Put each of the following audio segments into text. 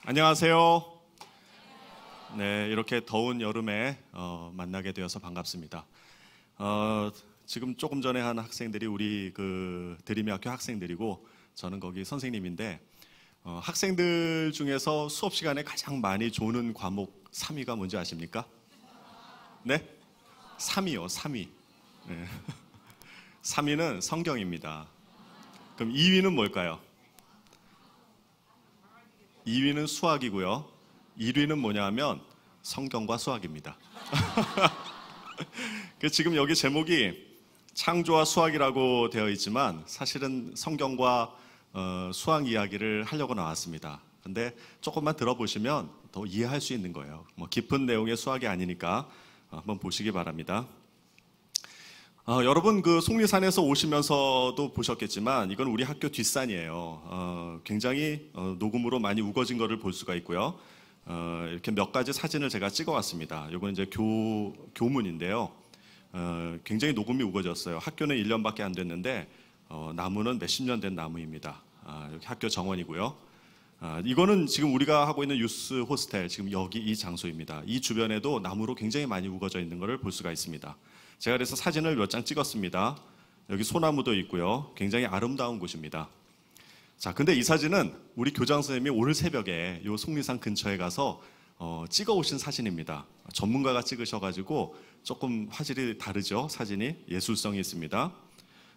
안녕하세요. 네, 이렇게 더운 여름에 만나게 되어서 반갑습니다. 지금 조금 전에 한 학생들이 우리 드림의 학교 학생들이고 저는 거기 선생님인데 학생들 중에서 수업 시간에 가장 많이 조는 과목 3위가 뭔지 아십니까? 네? 3위요, 3위. 네. 3위는 성경입니다. 그럼 2위는 뭘까요? 2위는 수학이고요. 1위는 뭐냐면 성경과 수학입니다. 지금 여기 제목이 창조와 수학이라고 되어 있지만 사실은 성경과 수학 이야기를 하려고 나왔습니다. 근데 조금만 들어보시면 더 이해할 수 있는 거예요. 뭐 깊은 내용의 수학이 아니니까 한번 보시기 바랍니다. 여러분 속리산에서 오시면서도 보셨겠지만 이건 우리 학교 뒷산이에요. 굉장히 녹음으로 많이 우거진 거를 볼 수가 있고요. 이렇게 몇 가지 사진을 제가 찍어 왔습니다. 이건 이제 교문인데요. 굉장히 녹음이 우거졌어요. 학교는 1년밖에 안 됐는데 나무는 몇십 년 된 나무입니다. 여기 학교 정원이고요. 이거는 지금 우리가 하고 있는 유스 호스텔, 지금 여기 이 장소입니다. 이 주변에도 나무로 굉장히 많이 우거져 있는 것을 볼 수가 있습니다. 제가 그래서 사진을 몇 장 찍었습니다. 여기 소나무도 있고요. 굉장히 아름다운 곳입니다. 자, 근데 이 사진은 우리 교장 선생님이 오늘 새벽에 이 속리산 근처에 가서 찍어 오신 사진입니다. 전문가가 찍으셔가지고 조금 화질이 다르죠. 사진이 예술성이 있습니다.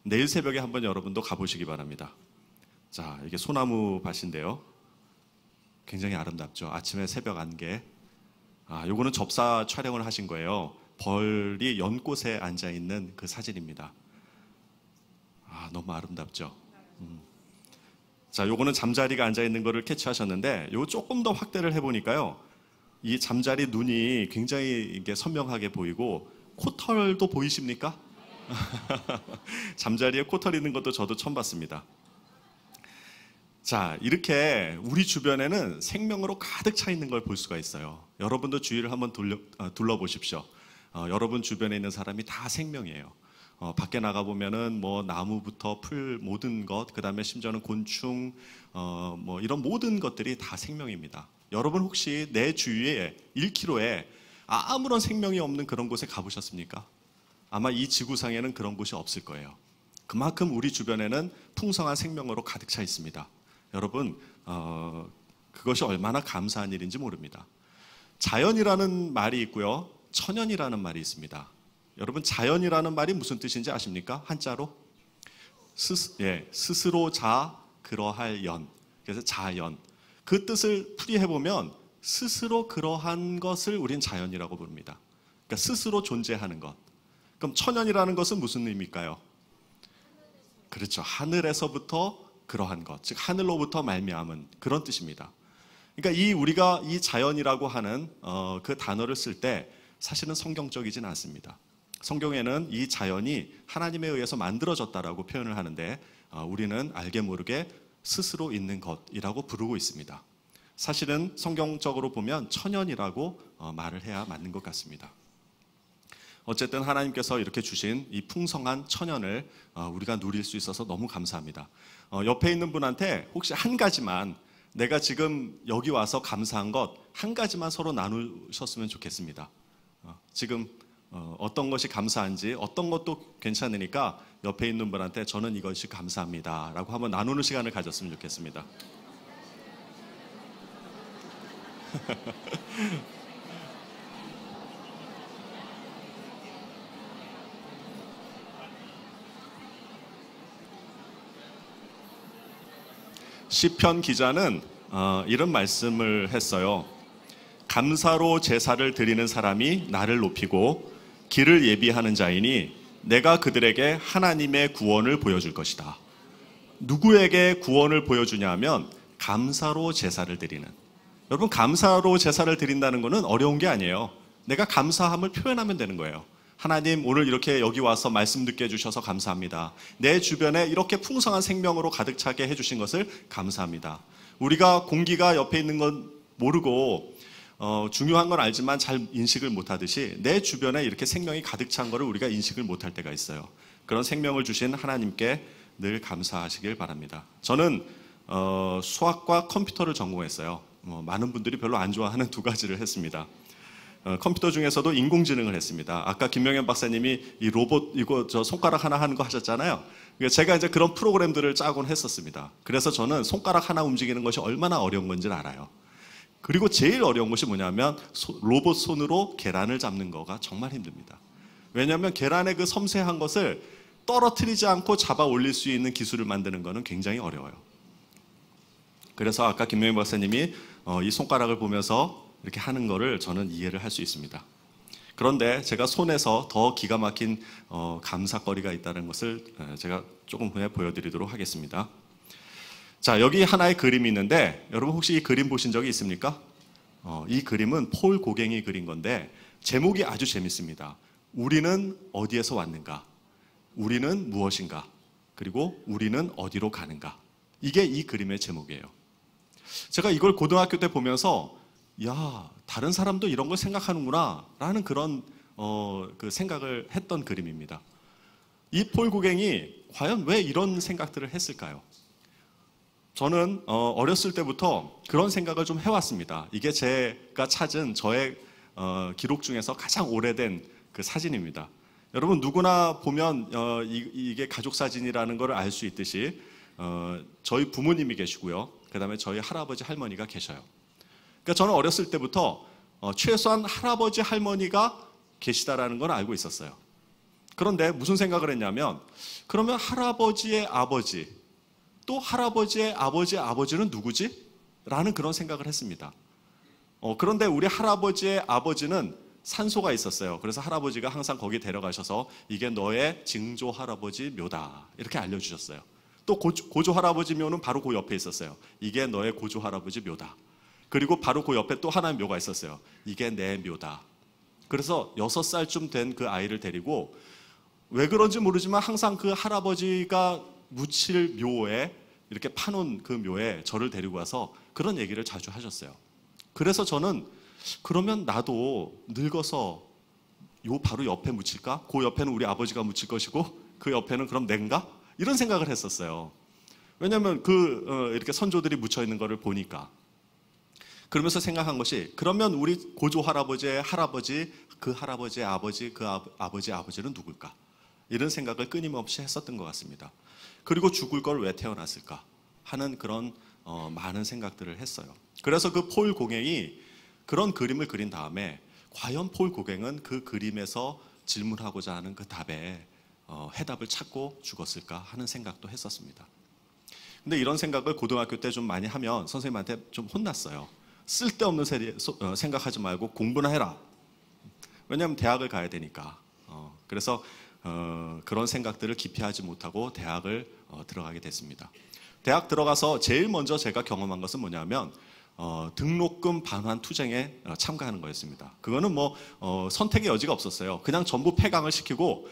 내일 새벽에 한번 여러분도 가보시기 바랍니다. 자, 이게 소나무 밭인데요. 굉장히 아름답죠. 아침에 새벽 안개. 요거는 접사 촬영을 하신 거예요. 벌이 연꽃에 앉아 있는 그 사진입니다. 너무 아름답죠. 자, 요거는 잠자리가 앉아 있는 거를 캐치하셨는데, 요 조금 더 확대를 해보니까요, 이 잠자리 눈이 굉장히 이게 선명하게 보이고 코털도 보이십니까? 잠자리에 코털 있는 것도 저도 처음 봤습니다. 자, 이렇게 우리 주변에는 생명으로 가득 차 있는 걸 볼 수가 있어요. 여러분도 주위를 한번 둘러보십시오. 여러분 주변에 있는 사람이 다 생명이에요. 밖에 나가보면은 뭐 나무부터 풀 모든 것, 그 다음에 심지어는 곤충, 뭐 이런 모든 것들이 다 생명입니다. 여러분 혹시 내 주위에 1km에 아무런 생명이 없는 그런 곳에 가보셨습니까? 아마 이 지구상에는 그런 곳이 없을 거예요. 그만큼 우리 주변에는 풍성한 생명으로 가득 차 있습니다. 여러분, 그것이 얼마나 감사한 일인지 모릅니다. 자연이라는 말이 있고요. 천연이라는 말이 있습니다. 여러분, 자연이라는 말이 무슨 뜻인지 아십니까? 한자로? 스스로 자 그러할 연. 그래서 자연. 그 뜻을 풀이해보면 스스로 그러한 것을 우린 자연이라고 부릅니다. 그러니까 스스로 존재하는 것. 그럼 천연이라는 것은 무슨 의미일까요? 그렇죠. 하늘에서부터 그러한 것. 즉 하늘로부터 말미암은 그런 뜻입니다. 그러니까 우리가 이 자연이라고 하는 그 단어를 쓸 때 사실은 성경적이진 않습니다. 성경에는 이 자연이 하나님에 의해서 만들어졌다라고 표현을 하는데 우리는 알게 모르게 스스로 있는 것이라고 부르고 있습니다. 사실은 성경적으로 보면 천연이라고 말을 해야 맞는 것 같습니다. 어쨌든 하나님께서 이렇게 주신 이 풍성한 천연을 우리가 누릴 수 있어서 너무 감사합니다. 옆에 있는 분한테 혹시 한 가지만, 내가 지금 여기 와서 감사한 것 한 가지만 서로 나누셨으면 좋겠습니다. 지금 어떤 것이 감사한지, 어떤 것도 괜찮으니까 옆에 있는 분한테 저는 이것이 감사합니다 라고 한번 나누는 시간을 가졌으면 좋겠습니다. 시편 기자는 이런 말씀을 했어요. 감사로 제사를 드리는 사람이 나를 높이고 길을 예비하는 자이니 내가 그들에게 하나님의 구원을 보여줄 것이다. 누구에게 구원을 보여주냐면 감사로 제사를 드리는. 여러분, 감사로 제사를 드린다는 것은 어려운 게 아니에요. 내가 감사함을 표현하면 되는 거예요. 하나님, 오늘 이렇게 여기 와서 말씀 듣게 해주셔서 감사합니다. 내 주변에 이렇게 풍성한 생명으로 가득 차게 해주신 것을 감사합니다. 우리가 공기가 옆에 있는 건 모르고 중요한 건 알지만 잘 인식을 못하듯이 내 주변에 이렇게 생명이 가득 찬 거를 우리가 인식을 못할 때가 있어요. 그런 생명을 주신 하나님께 늘 감사하시길 바랍니다. 저는 수학과 컴퓨터를 전공했어요. 많은 분들이 별로 안 좋아하는 두 가지를 했습니다. 컴퓨터 중에서도 인공지능을 했습니다. 아까 김명현 박사님이 이 로봇 이거 저 손가락 하나 하는 거 하셨잖아요. 제가 이제 그런 프로그램들을 짜곤 했었습니다. 그래서 저는 손가락 하나 움직이는 것이 얼마나 어려운 건지를 알아요. 그리고 제일 어려운 것이 뭐냐면 로봇 손으로 계란을 잡는 거가 정말 힘듭니다. 왜냐하면 계란의 그 섬세한 것을 떨어뜨리지 않고 잡아 올릴 수 있는 기술을 만드는 거는 굉장히 어려워요. 그래서 아까 김명현 박사님이 이 손가락을 보면서 이렇게 하는 거를 저는 이해를 할 수 있습니다. 그런데 제가 손에서 더 기가 막힌 감사거리가 있다는 것을 제가 조금 후에 보여드리도록 하겠습니다. 자, 여기 하나의 그림이 있는데 여러분 혹시 이 그림 보신 적이 있습니까? 이 그림은 폴 고갱이 그린 건데 제목이 아주 재밌습니다. 우리는 어디에서 왔는가? 우리는 무엇인가? 그리고 우리는 어디로 가는가? 이게 이 그림의 제목이에요. 제가 이걸 고등학교 때 보면서 야, 다른 사람도 이런 걸 생각하는구나 라는 그런 그 생각을 했던 그림입니다. 이 폴 고갱이 과연 왜 이런 생각들을 했을까요? 저는 어렸을 때부터 그런 생각을 좀 해왔습니다. 이게 제가 찾은 저의 기록 중에서 가장 오래된 그 사진입니다. 여러분 누구나 보면 이게 가족 사진이라는 걸 알 수 있듯이 저희 부모님이 계시고요. 그 다음에 저희 할아버지 할머니가 계셔요. 그러니까 저는 어렸을 때부터 최소한 할아버지 할머니가 계시다라는 건 알고 있었어요. 그런데 무슨 생각을 했냐면 그러면 할아버지의 아버지 또 할아버지의 아버지의 아버지는 누구지? 라는 그런 생각을 했습니다. 그런데 우리 할아버지의 아버지는 산소가 있었어요. 그래서 할아버지가 항상 거기 데려가셔서 이게 너의 증조 할아버지 묘다 이렇게 알려주셨어요. 또 고조 할아버지 묘는 바로 그 옆에 있었어요. 이게 너의 고조 할아버지 묘다. 그리고 바로 그 옆에 또 하나의 묘가 있었어요. 이게 내 묘다. 그래서 6살쯤 된 그 아이를 데리고 왜 그런지 모르지만 항상 그 할아버지가 묻힐 묘에 이렇게 파놓은 그 묘에 저를 데리고 와서 그런 얘기를 자주 하셨어요. 그래서 저는 그러면 나도 늙어서 요 바로 옆에 묻힐까? 그 옆에는 우리 아버지가 묻힐 것이고 그 옆에는 그럼 낸가? 이런 생각을 했었어요. 왜냐하면 이렇게 선조들이 묻혀 있는 거를 보니까. 그러면서 생각한 것이 그러면 우리 고조 할아버지의 할아버지, 그 할아버지의 아버지, 그 아버지의 아버지는 누굴까? 이런 생각을 끊임없이 했었던 것 같습니다. 그리고 죽을 걸 왜 태어났을까? 하는 그런 많은 생각들을 했어요. 그래서 그 폴 고갱이 그런 그림을 그린 다음에 과연 폴 고갱은 그 그림에서 질문하고자 하는 그 답에 해답을 찾고 죽었을까 하는 생각도 했었습니다. 근데 이런 생각을 고등학교 때 좀 많이 하면 선생님한테 좀 혼났어요. 쓸데없는 생각하지 말고 공부나 해라. 왜냐하면 대학을 가야 되니까. 그래서 그런 생각들을 깊이 하지 못하고 대학을 들어가게 됐습니다. 대학 들어가서 제일 먼저 제가 경험한 것은 뭐냐면 등록금 반환 투쟁에 참가하는 거였습니다. 그거는 선택의 여지가 없었어요. 그냥 전부 폐강을 시키고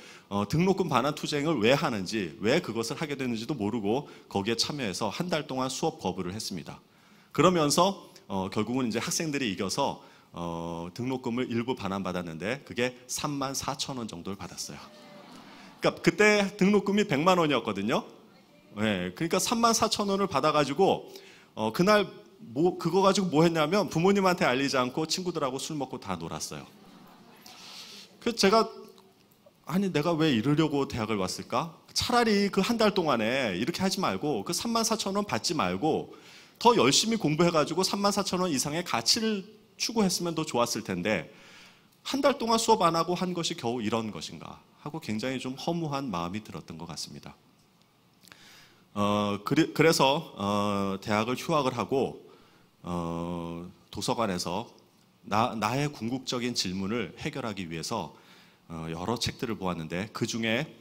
등록금 반환 투쟁을 왜 하는지, 왜 그것을 하게 되는지도 모르고 거기에 참여해서 한 달 동안 수업 거부를 했습니다. 그러면서 결국은 이제 학생들이 이겨서 등록금을 일부 반환받았는데 그게 34,000원 정도를 받았어요. 그러니까 그때 등록금이 100만 원이었거든요. 네, 그러니까 34,000원을 받아가지고 그날 그거 가지고 뭐 했냐면 부모님한테 알리지 않고 친구들하고 술 먹고 다 놀았어요. 그래서 제가 아니 내가 왜 이러려고 대학을 왔을까? 차라리 그 한 달 동안에 이렇게 하지 말고 그 34,000원 받지 말고 더 열심히 공부해가지고 34,000원 이상의 가치를 추구했으면 더 좋았을 텐데 한 달 동안 수업 안 하고 한 것이 겨우 이런 것인가 하고 굉장히 좀 허무한 마음이 들었던 것 같습니다. 그래서 대학을 휴학을 하고 도서관에서 나의 궁극적인 질문을 해결하기 위해서 여러 책들을 보았는데 그 중에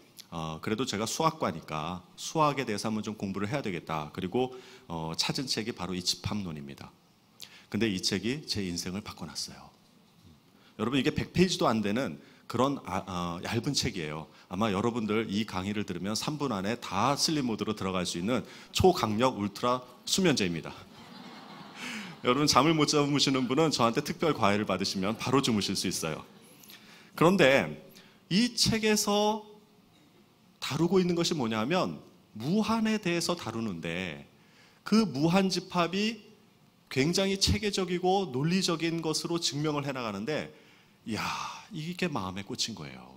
그래도 제가 수학과니까 수학에 대해서 한번 좀 공부를 해야 되겠다. 그리고 찾은 책이 바로 이 집합론입니다. 근데 이 책이 제 인생을 바꿔놨어요. 여러분 이게 100페이지도 안 되는 그런 얇은 책이에요. 아마 여러분들 이 강의를 들으면 3분 안에 다 슬립 모드로 들어갈 수 있는 초강력 울트라 수면제입니다. 여러분 잠을 못 주무시는 분은 저한테 특별 과외를 받으시면 바로 주무실 수 있어요. 그런데 이 책에서 다루고 있는 것이 뭐냐면 무한에 대해서 다루는데 그 무한 집합이 굉장히 체계적이고 논리적인 것으로 증명을 해나가는데, 이야, 이게 마음에 꽂힌 거예요.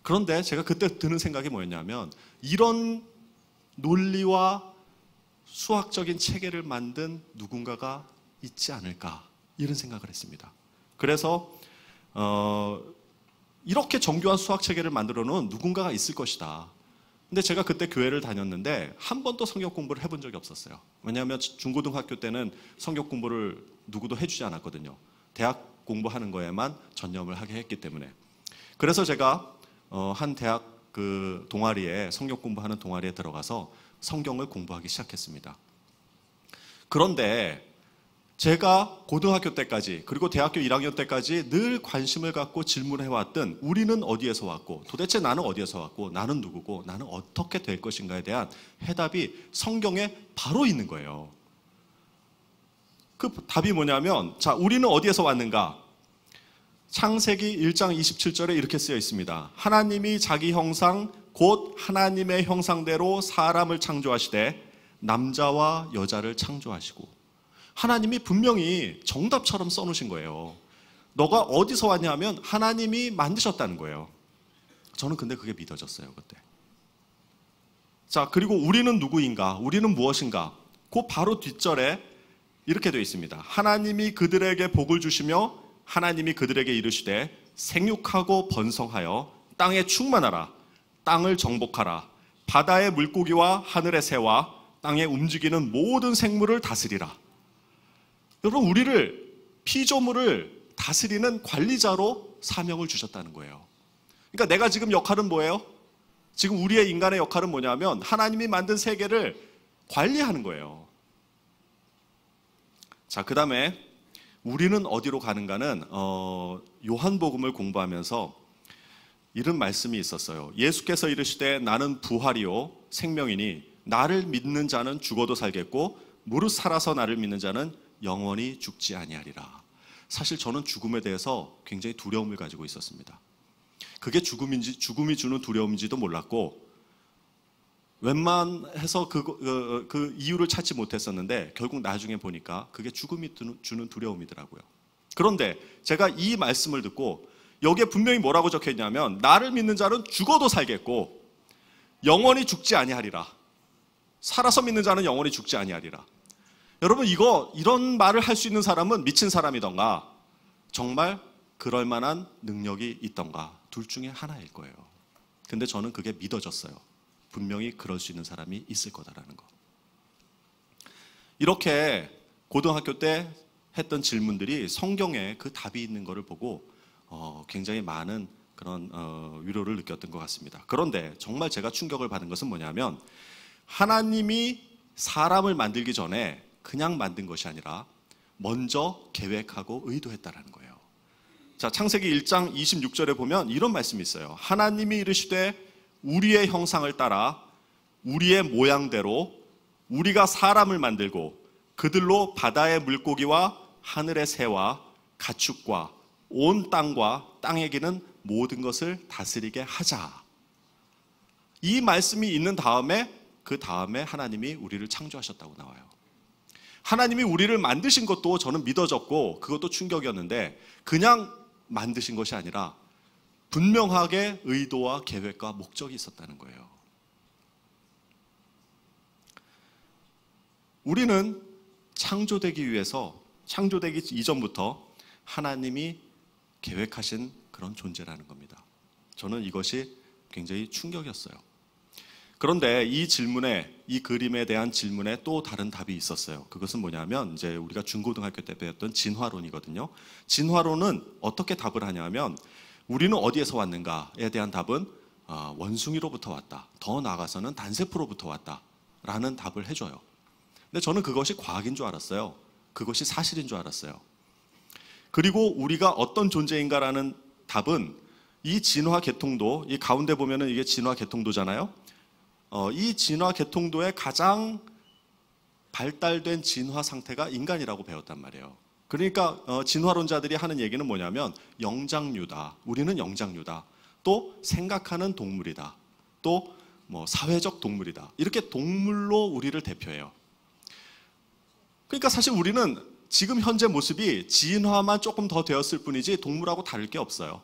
그런데 제가 그때 드는 생각이 뭐였냐면, 이런 논리와 수학적인 체계를 만든 누군가가 있지 않을까, 이런 생각을 했습니다. 그래서 이렇게 정교한 수학 체계를 만들어 놓은 누군가가 있을 것이다. 근데 제가 그때 교회를 다녔는데 한 번도 성경 공부를 해본 적이 없었어요. 왜냐하면 중고등학교 때는 성경 공부를 누구도 해주지 않았거든요. 대학 공부하는 거에만 전념을 하게 했기 때문에. 그래서 제가 한 대학 그 동아리에, 성경 공부하는 동아리에 들어가서 성경을 공부하기 시작했습니다. 그런데 제가 고등학교 때까지, 그리고 대학교 1학년 때까지 늘 관심을 갖고 질문해왔던 우리는 어디에서 왔고, 도대체 나는 어디에서 왔고, 나는 누구고, 나는 어떻게 될 것인가에 대한 해답이 성경에 바로 있는 거예요. 그 답이 뭐냐면, 자, 우리는 어디에서 왔는가? 창세기 1장 27절에 이렇게 쓰여 있습니다. 하나님이 자기 형상, 곧 하나님의 형상대로 사람을 창조하시되 남자와 여자를 창조하시고. 하나님이 분명히 정답처럼 써놓으신 거예요. 너가 어디서 왔냐면 하나님이 만드셨다는 거예요. 저는 근데 그게 믿어졌어요, 그때. 자, 그리고 우리는 누구인가? 우리는 무엇인가? 그 바로 뒷절에 이렇게 되어 있습니다. 하나님이 그들에게 복을 주시며 하나님이 그들에게 이르시되 생육하고 번성하여 땅에 충만하라. 땅을 정복하라. 바다의 물고기와 하늘의 새와 땅에 움직이는 모든 생물을 다스리라. 여러분, 우리를, 피조물을 다스리는 관리자로 사명을 주셨다는 거예요. 그러니까 내가 지금 역할은 뭐예요? 지금 우리의 인간의 역할은 뭐냐면 하나님이 만든 세계를 관리하는 거예요. 자, 그 다음에 우리는 어디로 가는가는 요한복음을 공부하면서 이런 말씀이 있었어요. 예수께서 이르시되 나는 부활이요 생명이니 나를 믿는 자는 죽어도 살겠고 무릇 살아서 나를 믿는 자는 영원히 죽지 아니하리라. 사실 저는 죽음에 대해서 굉장히 두려움을 가지고 있었습니다. 그게 죽음이 주는 두려움인지도 몰랐고, 웬만해서 그 이유를 찾지 못했었는데 결국 나중에 보니까 그게 죽음이 주는 두려움이더라고요. 그런데 제가 이 말씀을 듣고 여기에 분명히 뭐라고 적혀있냐면 나를 믿는 자는 죽어도 살겠고 영원히 죽지 아니하리라. 살아서 믿는 자는 영원히 죽지 아니하리라. 여러분, 이런 말을 할 수 있는 사람은 미친 사람이던가 정말 그럴 만한 능력이 있던가 둘 중에 하나일 거예요. 근데 저는 그게 믿어졌어요. 분명히 그럴 수 있는 사람이 있을 거다라는 거. 이렇게 고등학교 때 했던 질문들이 성경에 그 답이 있는 것을 보고 굉장히 많은 그런 위로를 느꼈던 것 같습니다. 그런데 정말 제가 충격을 받은 것은 뭐냐면 하나님이 사람을 만들기 전에 그냥 만든 것이 아니라 먼저 계획하고 의도했다라는 거예요. 자, 창세기 1장 26절에 보면 이런 말씀이 있어요. 하나님이 이르시되 우리의 형상을 따라 우리의 모양대로 우리가 사람을 만들고 그들로 바다의 물고기와 하늘의 새와 가축과 온 땅과 땅에 기는 모든 것을 다스리게 하자. 이 말씀이 있는 다음에 그 다음에 하나님이 우리를 창조하셨다고 나와요. 하나님이 우리를 만드신 것도 저는 믿어졌고 그것도 충격이었는데 그냥 만드신 것이 아니라 분명하게 의도와 계획과 목적이 있었다는 거예요. 우리는 창조되기 위해서, 창조되기 이전부터 하나님이 계획하신 그런 존재라는 겁니다. 저는 이것이 굉장히 충격이었어요. 그런데 이 그림에 대한 질문에 또 다른 답이 있었어요. 그것은 뭐냐면 이제 우리가 중고등학교 때 배웠던 진화론이거든요. 진화론은 어떻게 답을 하냐면 우리는 어디에서 왔는가에 대한 답은 원숭이로부터 왔다. 더 나아가서는 단세포로부터 왔다. 라는 답을 해줘요. 근데 저는 그것이 과학인 줄 알았어요. 그것이 사실인 줄 알았어요. 그리고 우리가 어떤 존재인가라는 답은 이 진화 계통도, 이 가운데 보면은 이게 진화 계통도잖아요. 이 진화 계통도의 가장 발달된 진화 상태가 인간이라고 배웠단 말이에요. 그러니까 진화론자들이 하는 얘기는 뭐냐면 영장류다. 우리는 영장류다. 또 생각하는 동물이다. 또 뭐 사회적 동물이다. 이렇게 동물로 우리를 대표해요. 그러니까 사실 우리는 지금 현재 모습이 진화만 조금 더 되었을 뿐이지 동물하고 다를 게 없어요.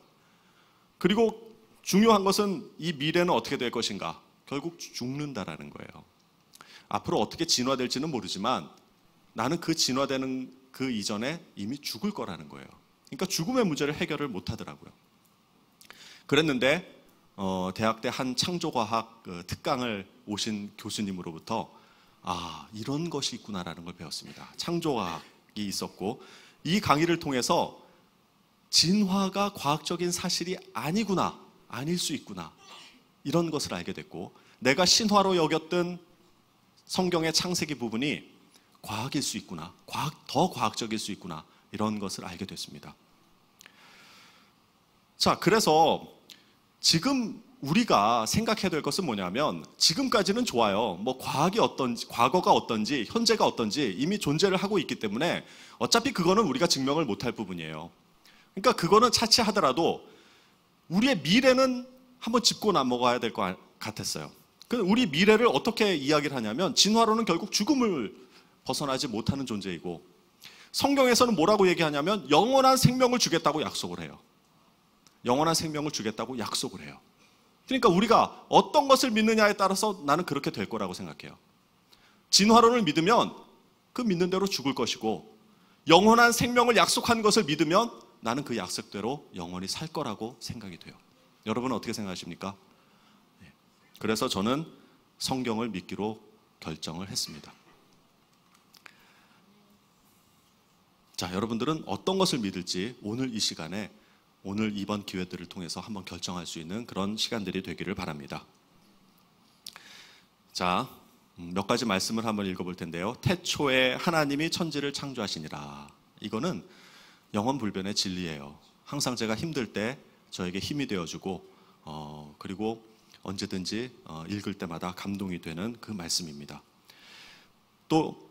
그리고 중요한 것은 이 미래는 어떻게 될 것인가? 결국 죽는다라는 거예요. 앞으로 어떻게 진화될지는 모르지만 나는 그 진화되는 그 이전에 이미 죽을 거라는 거예요. 그러니까 죽음의 문제를 해결을 못 하더라고요. 그랬는데 대학 때 한 창조과학 특강을 오신 교수님으로부터 이런 것이 있구나라는 걸 배웠습니다. 창조과학이 있었고 이 강의를 통해서 진화가 과학적인 사실이 아니구나, 아닐 수 있구나 이런 것을 알게 됐고 내가 신화로 여겼던 성경의 창세기 부분이 과학일 수 있구나, 더 과학적일 수 있구나 이런 것을 알게 됐습니다. 자, 그래서 지금 우리가 생각해야 될 것은 뭐냐면 지금까지는 좋아요. 뭐 과학이 어떤지, 과거가 어떤지, 현재가 어떤지 이미 존재를 하고 있기 때문에 어차피 그거는 우리가 증명을 못할 부분이에요. 그러니까 그거는 차치하더라도 우리의 미래는 한번 짚고 넘어가야 될 것 같았어요. 우리 미래를 어떻게 이야기를 하냐면 진화론은 결국 죽음을 벗어나지 못하는 존재이고 성경에서는 뭐라고 얘기하냐면 영원한 생명을 주겠다고 약속을 해요. 영원한 생명을 주겠다고 약속을 해요. 그러니까 우리가 어떤 것을 믿느냐에 따라서 나는 그렇게 될 거라고 생각해요. 진화론을 믿으면 그 믿는 대로 죽을 것이고 영원한 생명을 약속한 것을 믿으면 나는 그 약속대로 영원히 살 거라고 생각이 돼요. 여러분은 어떻게 생각하십니까? 그래서 저는 성경을 믿기로 결정을 했습니다. 자, 여러분들은 어떤 것을 믿을지 오늘 이 시간에 오늘 이번 기회들을 통해서 한번 결정할 수 있는 그런 시간들이 되기를 바랍니다. 자, 몇 가지 말씀을 한번 읽어볼 텐데요. 태초에 하나님이 천지를 창조하시니라. 이거는 영원불변의 진리예요. 항상 제가 힘들 때 저에게 힘이 되어주고 그리고 언제든지 읽을 때마다 감동이 되는 그 말씀입니다. 또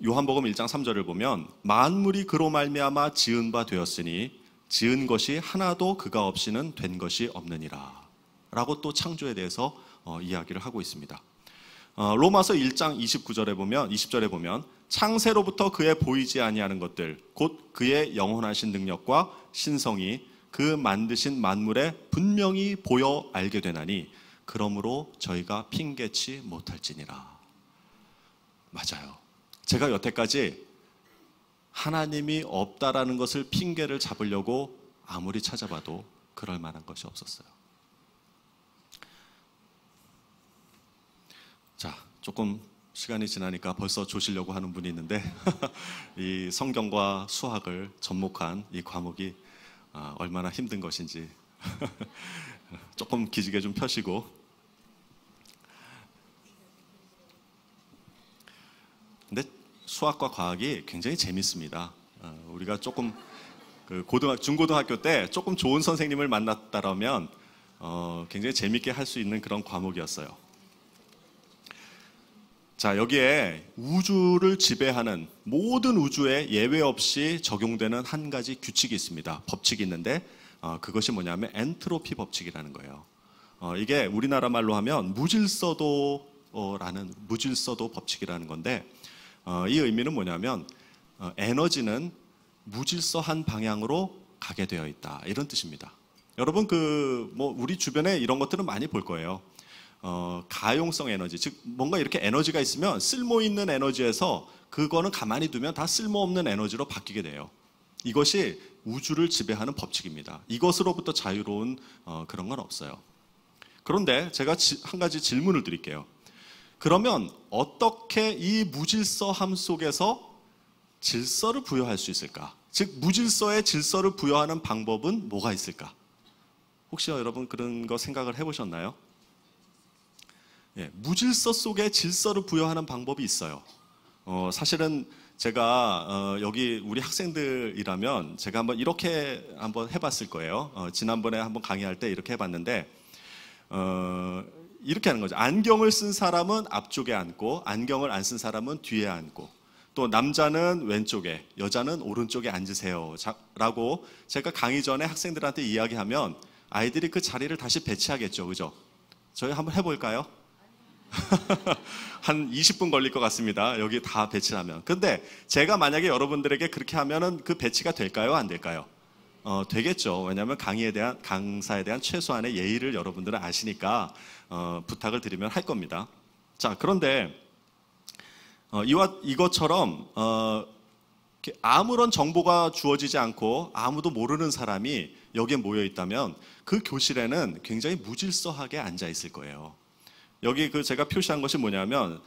요한복음 1장 3절을 보면 만물이 그로 말미암아 지은 바 되었으니 지은 것이 하나도 그가 없이는 된 것이 없느니라 라고 또 창조에 대해서 이야기를 하고 있습니다. 로마서 1장 20절에 보면 창세로부터 그의 보이지 아니하는 것들 곧 그의 영원하신 능력과 신성이 그 만드신 만물에 분명히 보여 알게 되나니 그러므로 저희가 핑계치 못할지니라. 맞아요. 제가 여태까지 하나님이 없다라는 것을 핑계를 잡으려고 아무리 찾아봐도 그럴 만한 것이 없었어요. 자, 조금 시간이 지나니까 벌써 조시려고 하는 분이 있는데 이 성경과 수학을 접목한 이 과목이 얼마나 힘든 것인지 조금 기지개 좀 펴시고. 근데 수학과 과학이 굉장히 재밌습니다. 우리가 조금 중고등학교 때 조금 좋은 선생님을 만났다라면 굉장히 재밌게 할 수 있는 그런 과목이었어요. 자, 여기에 우주를 지배하는 모든 우주에 예외 없이 적용되는 한 가지 규칙이 있습니다. 법칙이 있는데 그것이 뭐냐면 엔트로피 법칙이라는 거예요. 이게 우리나라 말로 하면 무질서도 법칙이라는 건데 이 의미는 뭐냐면 에너지는 무질서한 방향으로 가게 되어 있다 이런 뜻입니다. 여러분 우리 주변에 이런 것들은 많이 볼 거예요. 가용성 에너지, 즉 뭔가 이렇게 에너지가 있으면 쓸모 있는 에너지에서 그거는 가만히 두면 다 쓸모없는 에너지로 바뀌게 돼요. 이것이 우주를 지배하는 법칙입니다. 이것으로부터 자유로운 그런 건 없어요. 그런데 제가 한 가지 질문을 드릴게요. 그러면 어떻게 이 무질서함 속에서 질서를 부여할 수 있을까? 즉 무질서에 질서를 부여하는 방법은 뭐가 있을까? 혹시 여러분 그런 거 생각을 해보셨나요? 예, 무질서 속에 질서를 부여하는 방법이 있어요. 사실은 제가 여기 우리 학생들이라면 제가 한번 이렇게 한번 해봤을 거예요. 지난번에 한번 강의할 때 이렇게 해봤는데 이렇게 하는 거죠. 안경을 쓴 사람은 앞쪽에 앉고 안경을 안 쓴 사람은 뒤에 앉고 또 남자는 왼쪽에 여자는 오른쪽에 앉으세요 라고 제가 강의 전에 학생들한테 이야기하면 아이들이 그 자리를 다시 배치하겠죠. 그죠? 저희 한번 해볼까요? 한 20분 걸릴 것 같습니다. 여기 다 배치하면. 근데 제가 만약에 여러분들에게 그렇게 하면은 그 배치가 될까요? 안 될까요? 되겠죠. 왜냐하면 강사에 대한 최소한의 예의를 여러분들은 아시니까 부탁을 드리면 할 겁니다. 자, 그런데 이것처럼 아무런 정보가 주어지지 않고 아무도 모르는 사람이 여기에 모여 있다면 그 교실에는 굉장히 무질서하게 앉아 있을 거예요. 여기 제가 표시한 것이 뭐냐면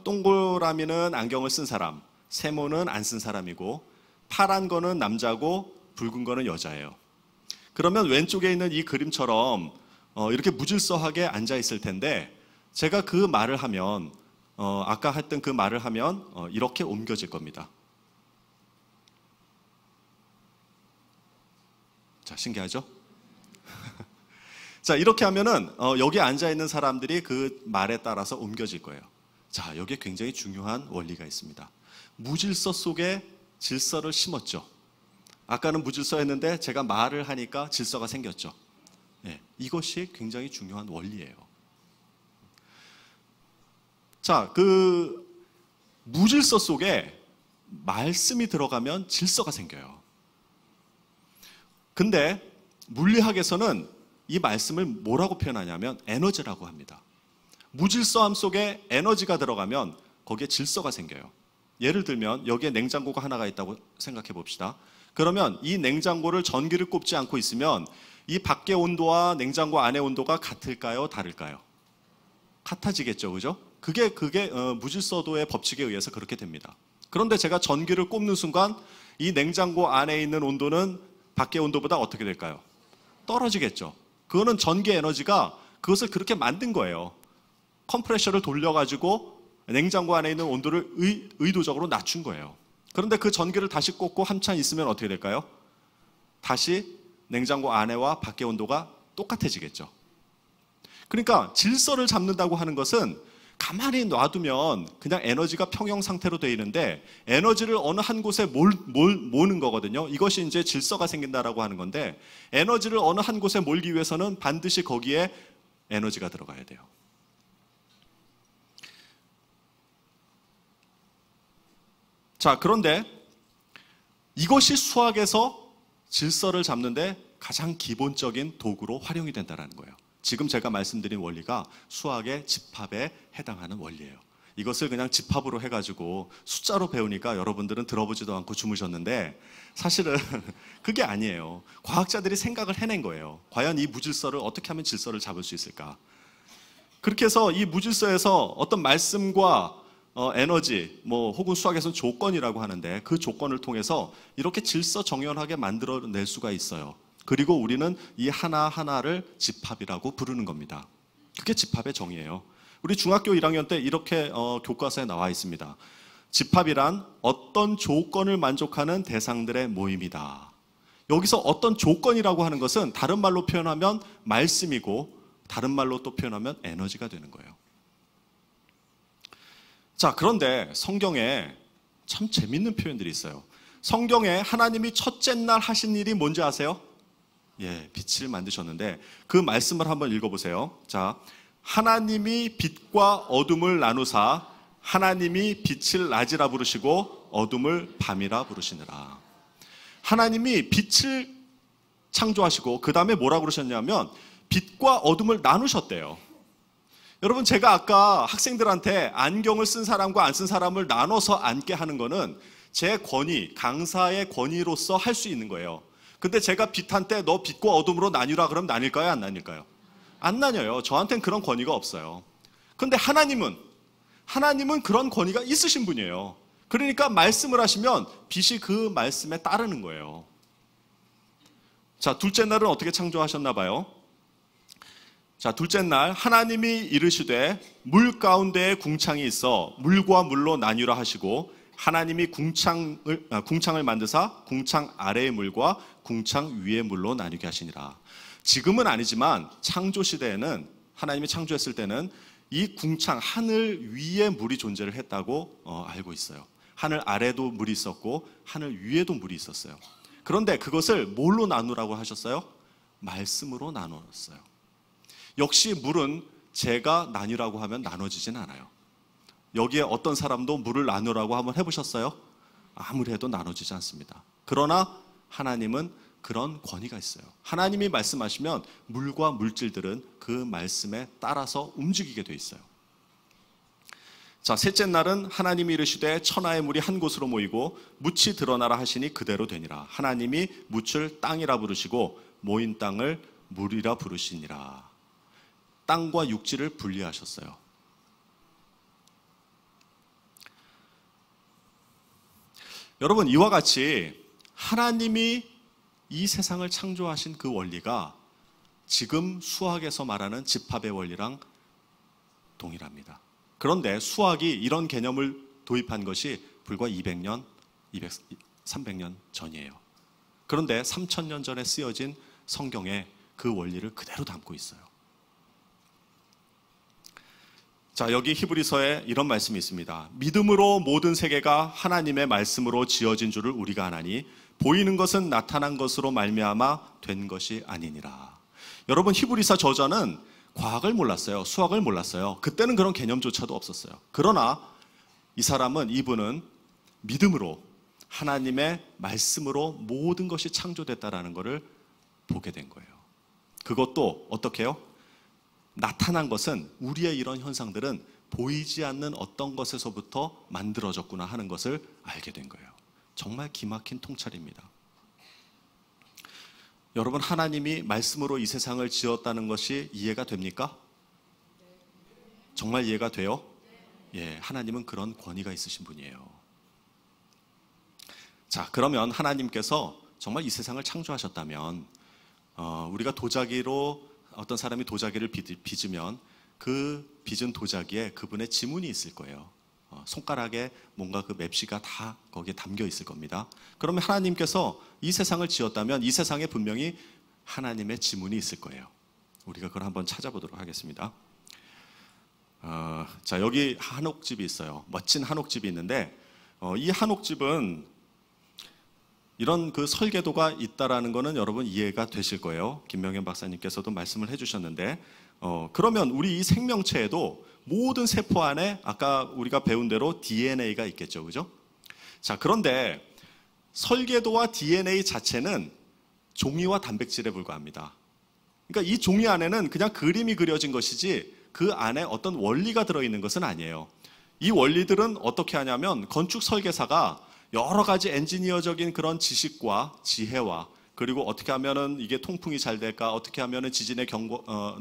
동그라미는 안경을 쓴 사람, 세모는 안 쓴 사람이고 파란 거는 남자고 붉은 거는 여자예요. 그러면 왼쪽에 있는 이 그림처럼 이렇게 무질서하게 앉아 있을 텐데 제가 그 말을 하면 아까 했던 그 말을 하면 이렇게 옮겨질 겁니다. 자, 신기하죠? 자, 이렇게 하면은 여기 앉아 있는 사람들이 그 말에 따라서 옮겨질 거예요. 자, 여기에 굉장히 중요한 원리가 있습니다. 무질서 속에 질서를 심었죠. 아까는 무질서했는데 제가 말을 하니까 질서가 생겼죠. 네, 이것이 굉장히 중요한 원리예요. 자, 그 무질서 속에 말씀이 들어가면 질서가 생겨요. 근데 물리학에서는 이 말씀을 뭐라고 표현하냐면 에너지라고 합니다. 무질서함 속에 에너지가 들어가면 거기에 질서가 생겨요. 예를 들면 여기에 냉장고가 하나가 있다고 생각해 봅시다. 그러면 이 냉장고를 전기를 꼽지 않고 있으면 이 밖의 온도와 냉장고 안의 온도가 같을까요? 다를까요? 같아지겠죠, 그죠? 그게 무질서도의 법칙에 의해서 그렇게 됩니다. 그런데 제가 전기를 꼽는 순간 이 냉장고 안에 있는 온도는 밖의 온도보다 어떻게 될까요? 떨어지겠죠. 그거는 전기 에너지가 그것을 그렇게 만든 거예요. 컴프레셔를 돌려가지고 냉장고 안에 있는 온도를 의도적으로 낮춘 거예요. 그런데 그 전기를 다시 꽂고 한참 있으면 어떻게 될까요? 다시 냉장고 안에와 밖의 온도가 똑같아지겠죠. 그러니까 질서를 잡는다고 하는 것은 가만히 놔두면 그냥 에너지가 평형 상태로 되어 있는데 에너지를 어느 한 곳에 모는 거거든요. 이것이 이제 질서가 생긴다라고 하는 건데 에너지를 어느 한 곳에 몰기 위해서는 반드시 거기에 에너지가 들어가야 돼요. 자, 그런데 이것이 수학에서 질서를 잡는데 가장 기본적인 도구로 활용이 된다는 거예요. 지금 제가 말씀드린 원리가 수학의 집합에 해당하는 원리예요. 이것을 그냥 집합으로 해가지고 숫자로 배우니까 여러분들은 들어보지도 않고 주무셨는데 사실은 그게 아니에요. 과학자들이 생각을 해낸 거예요. 과연 이 무질서를 어떻게 하면 질서를 잡을 수 있을까? 그렇게 해서 이 무질서에서 어떤 말씀과 에너지, 혹은 수학에서는 조건이라고 하는데 그 조건을 통해서 이렇게 질서 정연하게 만들어낼 수가 있어요. 그리고 우리는 이 하나하나를 집합이라고 부르는 겁니다. 그게 집합의 정의예요. 우리 중학교 1학년 때 이렇게 교과서에 나와 있습니다. 집합이란 어떤 조건을 만족하는 대상들의 모임이다. 여기서 어떤 조건이라고 하는 것은 다른 말로 표현하면 말씀이고 다른 말로 또 표현하면 에너지가 되는 거예요. 자, 그런데 성경에 참 재밌는 표현들이 있어요. 성경에 하나님이 첫째 날 하신 일이 뭔지 아세요? 예, 빛을 만드셨는데 그 말씀을 한번 읽어보세요. 자, 하나님이 빛과 어둠을 나누사 하나님이 빛을 낮이라 부르시고 어둠을 밤이라 부르시느라. 하나님이 빛을 창조하시고 그 다음에 뭐라고 그러셨냐면 빛과 어둠을 나누셨대요. 여러분, 제가 아까 학생들한테 안경을 쓴 사람과 안 쓴 사람을 나눠서 앉게 하는 거는 제 권위, 강사의 권위로서 할 수 있는 거예요. 근데 제가 빛한테 너 빛과 어둠으로 나뉘라 그러면 나뉠까요? 안 나뉠까요? 안 나뉘어요. 저한테는 그런 권위가 없어요. 근데 하나님은 그런 권위가 있으신 분이에요. 그러니까 말씀을 하시면 빛이 그 말씀에 따르는 거예요. 자, 둘째 날은 어떻게 창조하셨나 봐요? 자, 둘째 날 하나님이 이르시되 물 가운데에 궁창이 있어 물과 물로 나뉘라 하시고 하나님이 궁창을 만드사 궁창 아래의 물과 궁창 위의 물로 나뉘게 하시니라. 지금은 아니지만 창조 시대에는 하나님이 창조했을 때는 이 궁창 하늘 위에 물이 존재를 했다고 알고 있어요. 하늘 아래도 물이 있었고 하늘 위에도 물이 있었어요. 그런데 그것을 뭘로 나누라고 하셨어요? 말씀으로 나누었어요. 역시 물은 재가 나뉘라고 하면 나눠지진 않아요. 여기에 어떤 사람도 물을 나누라고 한번 해보셨어요? 아무리 해도 나눠지지 않습니다. 그러나 하나님은 그런 권위가 있어요. 하나님이 말씀하시면 물과 물질들은 그 말씀에 따라서 움직이게 돼 있어요. 자, 셋째 날은 하나님이 이르시되 천하의 물이 한 곳으로 모이고 묻이 드러나라 하시니 그대로 되니라. 하나님이 묻을 땅이라 부르시고 모인 땅을 물이라 부르시니라. 땅과 육지를 분리하셨어요. 여러분, 이와 같이 하나님이 이 세상을 창조하신 그 원리가 지금 수학에서 말하는 집합의 원리랑 동일합니다. 그런데 수학이 이런 개념을 도입한 것이 불과 200년, 300년 전이에요. 그런데 3000년 전에 쓰여진 성경에 그 원리를 그대로 담고 있어요. 자, 여기 히브리서에 이런 말씀이 있습니다. 믿음으로 모든 세계가 하나님의 말씀으로 지어진 줄을 우리가 아나니 보이는 것은 나타난 것으로 말미암아 된 것이 아니니라. 여러분, 히브리서 저자는 과학을 몰랐어요. 수학을 몰랐어요. 그때는 그런 개념조차도 없었어요. 그러나 이분은 믿음으로 하나님의 말씀으로 모든 것이 창조됐다라는 것을 보게 된 거예요. 그것도 어떻게 해요? 나타난 것은, 우리의 이런 현상들은 보이지 않는 어떤 것에서부터 만들어졌구나 하는 것을 알게 된 거예요. 정말 기막힌 통찰입니다. 여러분, 하나님이 말씀으로 이 세상을 지었다는 것이 이해가 됩니까? 정말 이해가 돼요? 예, 하나님은 그런 권위가 있으신 분이에요. 자, 그러면 하나님께서 정말 이 세상을 창조하셨다면 우리가 도자기로, 어떤 사람이 도자기를 빚으면 그 빚은 도자기에 그분의 지문이 있을 거예요. 손가락에 뭔가 그 맵시가 다 거기에 담겨 있을 겁니다. 그러면 하나님께서 이 세상을 지었다면 이 세상에 분명히 하나님의 지문이 있을 거예요. 우리가 그걸 한번 찾아보도록 하겠습니다. 자, 여기 한옥집이 있어요. 멋진 한옥집이 있는데 이 한옥집은 이런 그 설계도가 있다라는 거는 여러분 이해가 되실 거예요. 김명현 박사님께서도 말씀을 해주셨는데 그러면 우리 이 생명체에도 모든 세포 안에 아까 우리가 배운 대로 DNA가 있겠죠, 그죠? 자, 그런데 설계도와 DNA 자체는 종이와 단백질에 불과합니다. 그러니까 이 종이 안에는 그냥 그림이 그려진 것이지 그 안에 어떤 원리가 들어있는 것은 아니에요. 이 원리들은 어떻게 하냐면 건축 설계사가 여러 가지 엔지니어적인 그런 지식과 지혜와, 그리고 어떻게 하면은 이게 통풍이 잘 될까, 어떻게 하면은 지진에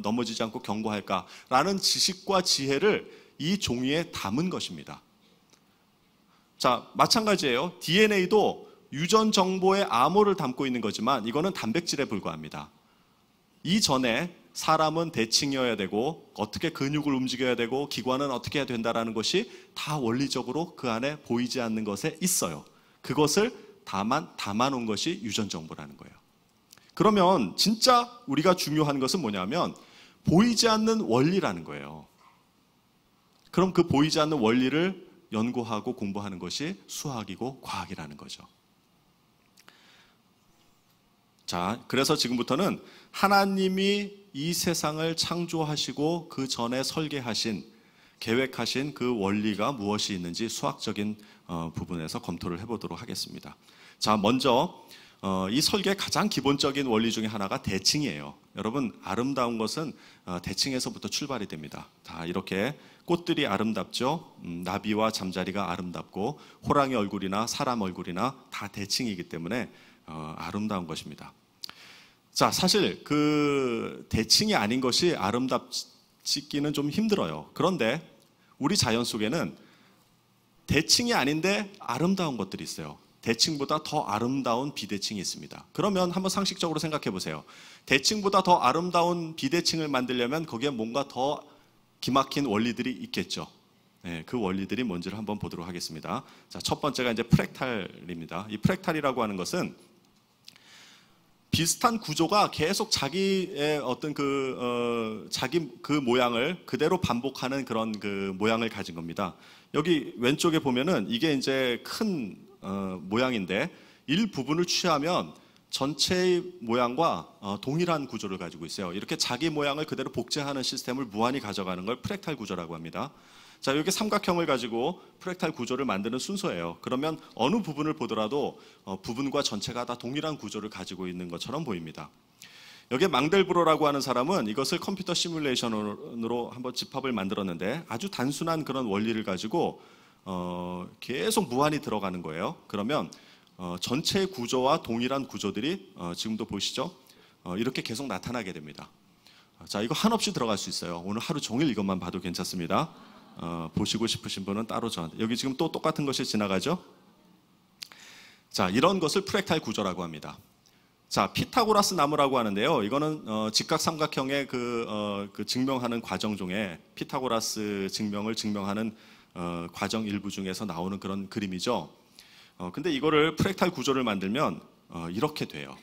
넘어지지 않고 경고할까라는 지식과 지혜를 이 종이에 담은 것입니다. 자, 마찬가지예요. DNA도 유전 정보의 암호를 담고 있는 거지만 이거는 단백질에 불과합니다. 이전에 사람은 대칭이어야 되고 어떻게 근육을 움직여야 되고 기관은 어떻게 해야 된다라는 것이 다 원리적으로 그 안에 보이지 않는 것에 있어요. 그것을 담아놓은 것이 유전 정보라는 거예요. 그러면 진짜 우리가 중요한 것은 뭐냐면 보이지 않는 원리라는 거예요. 그럼 그 보이지 않는 원리를 연구하고 공부하는 것이 수학이고 과학이라는 거죠. 자, 그래서 지금부터는 하나님이 이 세상을 창조하시고 그 전에 설계하신, 계획하신 그 원리가 무엇이 있는지 수학적인 부분에서 검토를 해보도록 하겠습니다. 자, 먼저 이 설계의 가장 기본적인 원리 중에 하나가 대칭이에요. 여러분, 아름다운 것은 대칭에서부터 출발이 됩니다. 다 이렇게 꽃들이 아름답죠. 나비와 잠자리가 아름답고 호랑이 얼굴이나 사람 얼굴이나 다 대칭이기 때문에 아름다운 것입니다. 자, 사실 그 대칭이 아닌 것이 아름답지기는 좀 힘들어요. 그런데 우리 자연 속에는 대칭이 아닌데 아름다운 것들이 있어요. 대칭보다 더 아름다운 비대칭이 있습니다. 그러면 한번 상식적으로 생각해 보세요. 대칭보다 더 아름다운 비대칭을 만들려면 거기에 뭔가 더 기막힌 원리들이 있겠죠. 네, 그 원리들이 뭔지를 한번 보도록 하겠습니다. 자, 첫 번째가 이제 프랙탈입니다. 이 프랙탈이라고 하는 것은 비슷한 구조가 계속 자기의 어떤 자기 그 모양을 그대로 반복하는 그런 그 모양을 가진 겁니다. 여기 왼쪽에 보면은 이게 이제 큰 모양인데 일부분을 취하면 전체의 모양과 동일한 구조를 가지고 있어요. 이렇게 자기 모양을 그대로 복제하는 시스템을 무한히 가져가는 걸 프랙탈 구조라고 합니다. 자, 이렇게 삼각형을 가지고 프랙탈 구조를 만드는 순서예요. 그러면 어느 부분을 보더라도 부분과 전체가 다 동일한 구조를 가지고 있는 것처럼 보입니다. 여기에 망델브로라고 하는 사람은 이것을 컴퓨터 시뮬레이션으로 한번 집합을 만들었는데 아주 단순한 그런 원리를 가지고 계속 무한히 들어가는 거예요. 그러면 전체 구조와 동일한 구조들이 지금도 보시죠? 이렇게 계속 나타나게 됩니다. 자, 이거 한없이 들어갈 수 있어요. 오늘 하루 종일 이것만 봐도 괜찮습니다. 보시고 싶으신 분은 따로 저한테. 여기 지금 또 똑같은 것이 지나가죠? 자, 이런 것을 프랙탈 구조라고 합니다. 자, 피타고라스 나무라고 하는데요. 이거는 직각삼각형의 그 증명하는 과정 중에 피타고라스 증명을 증명하는 과정 일부 중에서 나오는 그런 그림이죠. 근데 이거를 프랙탈 구조를 만들면 이렇게 돼요.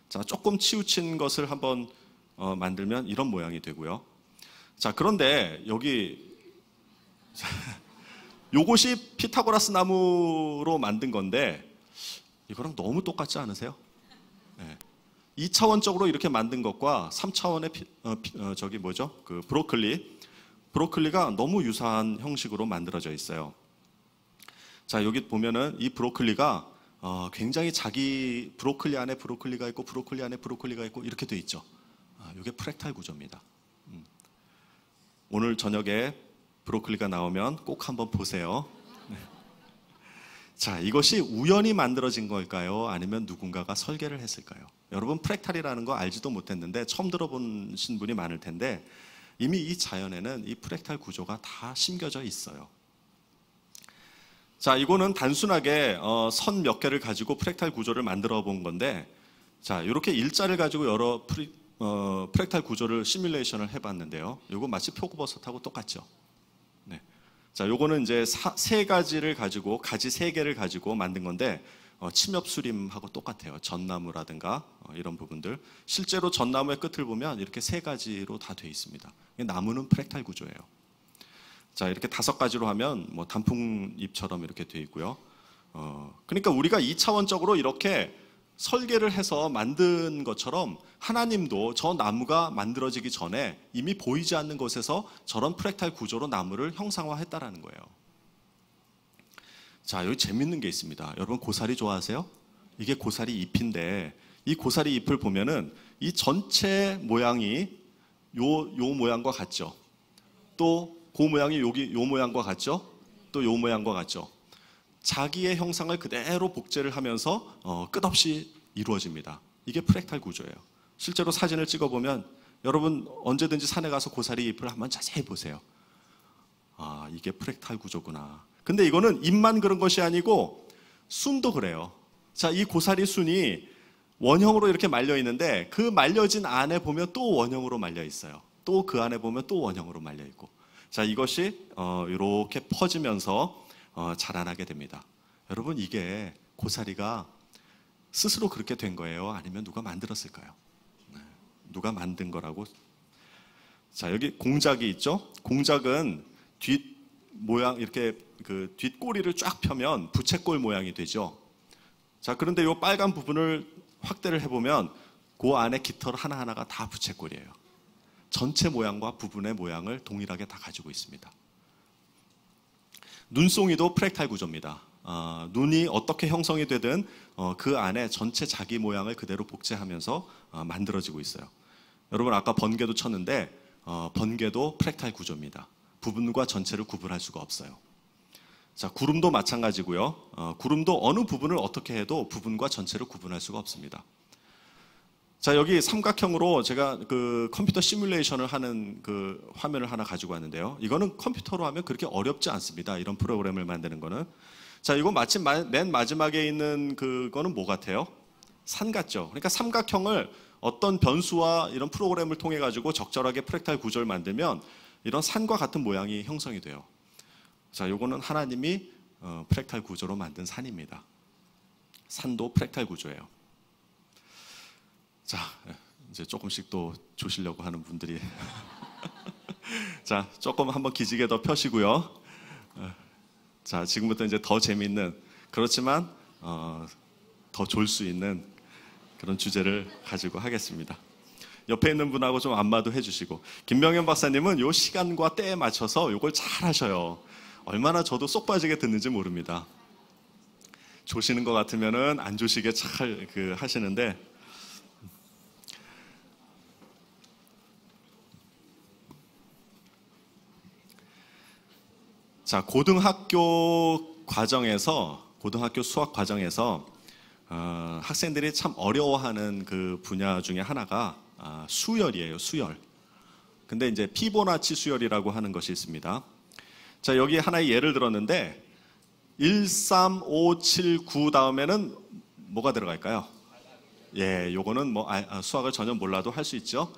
자, 조금 치우친 것을 한번 만들면 이런 모양이 되고요. 자, 그런데 여기 요것이 피타고라스 나무로 만든 건데 이거랑 너무 똑같지 않으세요? 네. 2차원적으로 이렇게 만든 것과 3차원의 저기 뭐죠? 그 브로콜리가 너무 유사한 형식으로 만들어져 있어요. 자, 여기 보면은 이 브로콜리가 굉장히 자기 브로콜리 안에 브로콜리가 있고 브로콜리 안에 브로콜리가 있고 이렇게 돼 있죠. 이게 프랙탈 구조입니다. 오늘 저녁에 브로콜리가 나오면 꼭 한번 보세요. 네. 자, 이것이 우연히 만들어진 걸까요? 아니면 누군가가 설계를 했을까요? 여러분 프랙탈이라는 거 알지도 못했는데 처음 들어보신 분이 많을 텐데 이미 이 자연에는 이 프랙탈 구조가 다 심겨져 있어요. 자, 이거는 단순하게 선 몇 개를 가지고 프랙탈 구조를 만들어 본 건데, 자, 이렇게 일자를 가지고 여러 프랙탈 구조를 시뮬레이션을 해봤는데요. 이거 마치 표고버섯하고 똑같죠. 네. 자, 요거는 이제 세 가지를 가지고 가지 세 개를 가지고 만든 건데 침엽수림하고 똑같아요. 전나무라든가 이런 부분들. 실제로 전나무의 끝을 보면 이렇게 세 가지로 다 돼 있습니다. 나무는 프랙탈 구조예요. 자, 이렇게 5가지로 하면 뭐 단풍잎처럼 이렇게 돼 있고요. 그러니까 우리가 2차원적으로 이렇게 설계를 해서 만든 것처럼 하나님도 저 나무가 만들어지기 전에 이미 보이지 않는 곳에서 저런 프랙탈 구조로 나무를 형상화했다라는 거예요. 자, 여기 재밌는 게 있습니다. 여러분 고사리 좋아하세요? 이게 고사리 잎인데 이 고사리 잎을 보면은 이 전체 모양이 요 모양과 같죠. 또 그 모양이 여기 요 모양과 같죠. 또 요 모양과 같죠. 자기의 형상을 그대로 복제를 하면서 끝없이 이루어집니다. 이게 프랙탈 구조예요. 실제로 사진을 찍어보면 여러분 언제든지 산에 가서 고사리 잎을 한번 자세히 보세요. 아, 이게 프랙탈 구조구나. 근데 이거는 잎만 그런 것이 아니고 순도 그래요. 자, 이 고사리 순이 원형으로 이렇게 말려 있는데 그 말려진 안에 보면 또 원형으로 말려 있어요. 또 그 안에 보면 또 원형으로 말려 있고. 자, 이것이 이렇게 퍼지면서 자라나게 됩니다. 여러분 이게 고사리가 스스로 그렇게 된 거예요? 아니면 누가 만들었을까요? 누가 만든 거라고? 자, 여기 공작이 있죠? 공작은 뒷 모양 이렇게 그 뒷꼬리를 쫙 펴면 부채꼴 모양이 되죠. 자, 그런데 이 빨간 부분을 확대를 해보면 그 안에 깃털 하나하나가 다 부채꼴이에요. 전체 모양과 부분의 모양을 동일하게 다 가지고 있습니다. 눈송이도 프랙탈 구조입니다. 눈이 어떻게 형성이 되든 그 안에 전체 자기 모양을 그대로 복제하면서 만들어지고 있어요. 여러분 아까 번개도 쳤는데 번개도 프랙탈 구조입니다. 부분과 전체를 구분할 수가 없어요. 자, 구름도 마찬가지고요. 구름도 어느 부분을 어떻게 해도 부분과 전체를 구분할 수가 없습니다. 자, 여기 삼각형으로 제가 그 컴퓨터 시뮬레이션을 하는 그 화면을 하나 가지고 왔는데요. 이거는 컴퓨터로 하면 그렇게 어렵지 않습니다. 이런 프로그램을 만드는 거는. 자, 이거 마침 맨 마지막에 있는 그거는 뭐 같아요? 산 같죠. 그러니까 삼각형을 어떤 변수와 이런 프로그램을 통해 가지고 적절하게 프랙탈 구조를 만들면 이런 산과 같은 모양이 형성이 돼요. 자, 요거는 하나님이 프랙탈 구조로 만든 산입니다. 산도 프랙탈 구조예요. 자, 이제 조금씩 또 조시려고 하는 분들이 자, 조금 한번 기지개 더 펴시고요. 자, 지금부터 이제 더 재미있는, 그렇지만 더 졸 수 있는 그런 주제를 가지고 하겠습니다. 옆에 있는 분하고 좀 안마도 해주시고, 김명현 박사님은 요 시간과 때에 맞춰서 요걸 잘 하셔요. 얼마나 저도 쏙 빠지게 듣는지 모릅니다. 조시는 것 같으면은 안 조시게 잘 하시는데, 자, 고등학교 수학 과정에서 학생들이 참 어려워하는 그 분야 중에 하나가 수열이에요, 수열. 근데 이제 피보나치 수열이라고 하는 것이 있습니다. 자, 여기 하나의 예를 들었는데 1, 3, 5, 7, 9 다음에는 뭐가 들어갈까요? 예, 요거는 뭐 수학을 전혀 몰라도 할 수 있죠.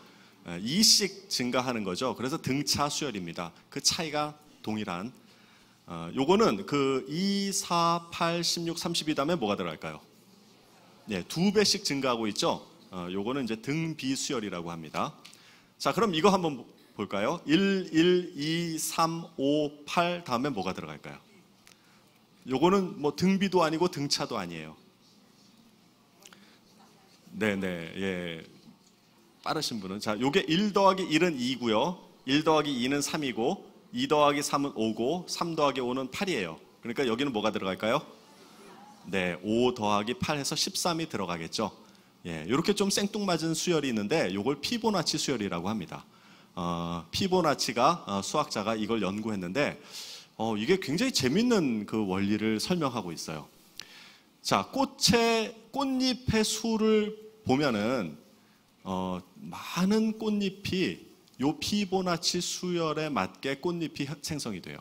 2씩 증가하는 거죠. 그래서 등차 수열입니다. 그 차이가 동일한. 요거는 그 2, 4, 8, 16, 32 다음에 뭐가 들어갈까요? 예, 2배씩 증가하고 있죠. 요거는 이제 등비 수열이라고 합니다. 자, 그럼 이거 한번 볼까요? 1, 1, 2, 3, 5, 8 다음에 뭐가 들어갈까요? 요거는 뭐 등비도 아니고 등차도 아니에요. 네네, 예. 빠르신 분은. 자, 요게 1 더하기 1은 2고요. 1 더하기 2는 3이고, 2 더하기 3은 5고, 3 더하기 5는 8이에요. 그러니까 여기는 뭐가 들어갈까요? 네, 5 더하기 8 해서 13이 들어가겠죠. 예, 이렇게 좀 생뚱맞은 수열이 있는데 요걸 피보나치 수열이라고 합니다. 피보나치가 수학자가 이걸 연구했는데 이게 굉장히 재밌는 그 원리를 설명하고 있어요. 자, 꽃잎의 수를 보면은 많은 꽃잎이 요 피보나치 수열에 맞게 꽃잎이 생성이 돼요.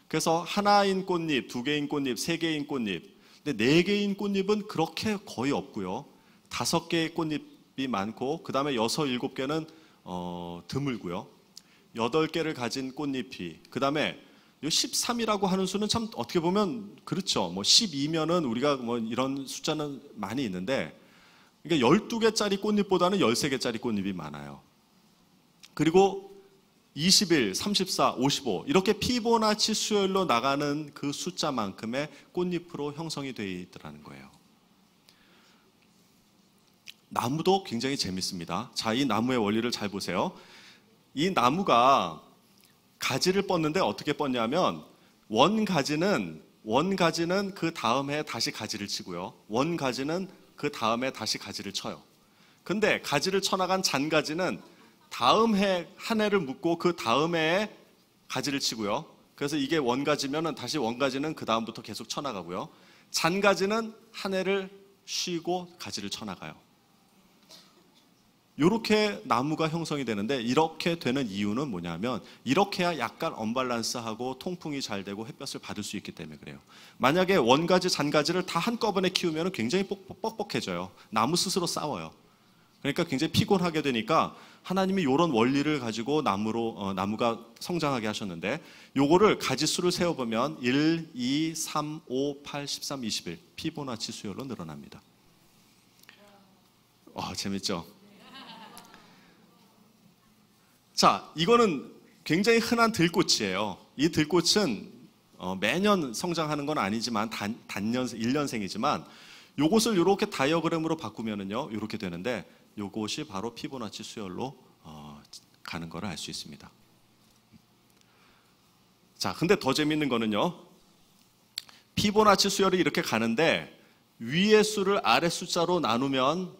그래서 하나인 꽃잎, 2개인 꽃잎, 3개인 꽃잎, 근데 4개인 꽃잎은 그렇게 거의 없고요. 5개의 꽃잎이 많고, 그 다음에 6, 7개는 드물고요. 8개를 가진 꽃잎이, 그 다음에 13이라고 하는 수는 참 어떻게 보면 그렇죠. 뭐 12면은 우리가 뭐 이런 숫자는 많이 있는데, 그러니까 12개짜리 꽃잎보다는 13개짜리 꽃잎이 많아요. 그리고 21, 34, 55 이렇게 피보나치 수열로 나가는 그 숫자만큼의 꽃잎으로 형성이 되어 있더라는 거예요. 나무도 굉장히 재밌습니다. 자, 이 나무의 원리를 잘 보세요. 이 나무가 가지를 뻗는데 어떻게 뻗냐면 원가지는 그 다음 해에 다시 가지를 치고요. 원가지는 그 다음 해에 다시 가지를 쳐요. 근데 가지를 쳐나간 잔가지는 다음 해 한 해를 묻고 그 다음 해에 가지를 치고요. 그래서 이게 원가지면은 다시 원가지는 그 다음부터 계속 쳐나가고요. 잔가지는 한 해를 쉬고 가지를 쳐나가요. 이렇게 나무가 형성이 되는데, 이렇게 되는 이유는 뭐냐면 이렇게 해야 약간 언밸런스하고 통풍이 잘 되고 햇볕을 받을 수 있기 때문에 그래요. 만약에 원가지, 잔가지를 다 한꺼번에 키우면 굉장히 뻑뻑해져요. 나무 스스로 싸워요. 그러니까 굉장히 피곤하게 되니까 하나님이 이런 원리를 가지고 나무가 성장하게 하셨는데, 요거를 가지수를 세어보면 1, 2, 3, 5, 8, 13, 21 피보나치 수열로 늘어납니다. 재밌죠? 자, 이거는 굉장히 흔한 들꽃이에요. 이 들꽃은 매년 성장하는 건 아니지만 단년생, 1년생이지만 요것을 이렇게 다이어그램으로 바꾸면은요, 이렇게 되는데, 요것이 바로 피보나치 수열로 가는 걸 알 수 있습니다. 자, 근데 더 재밌는 거는요, 피보나치 수열이 이렇게 가는데 위의 수를 아래 숫자로 나누면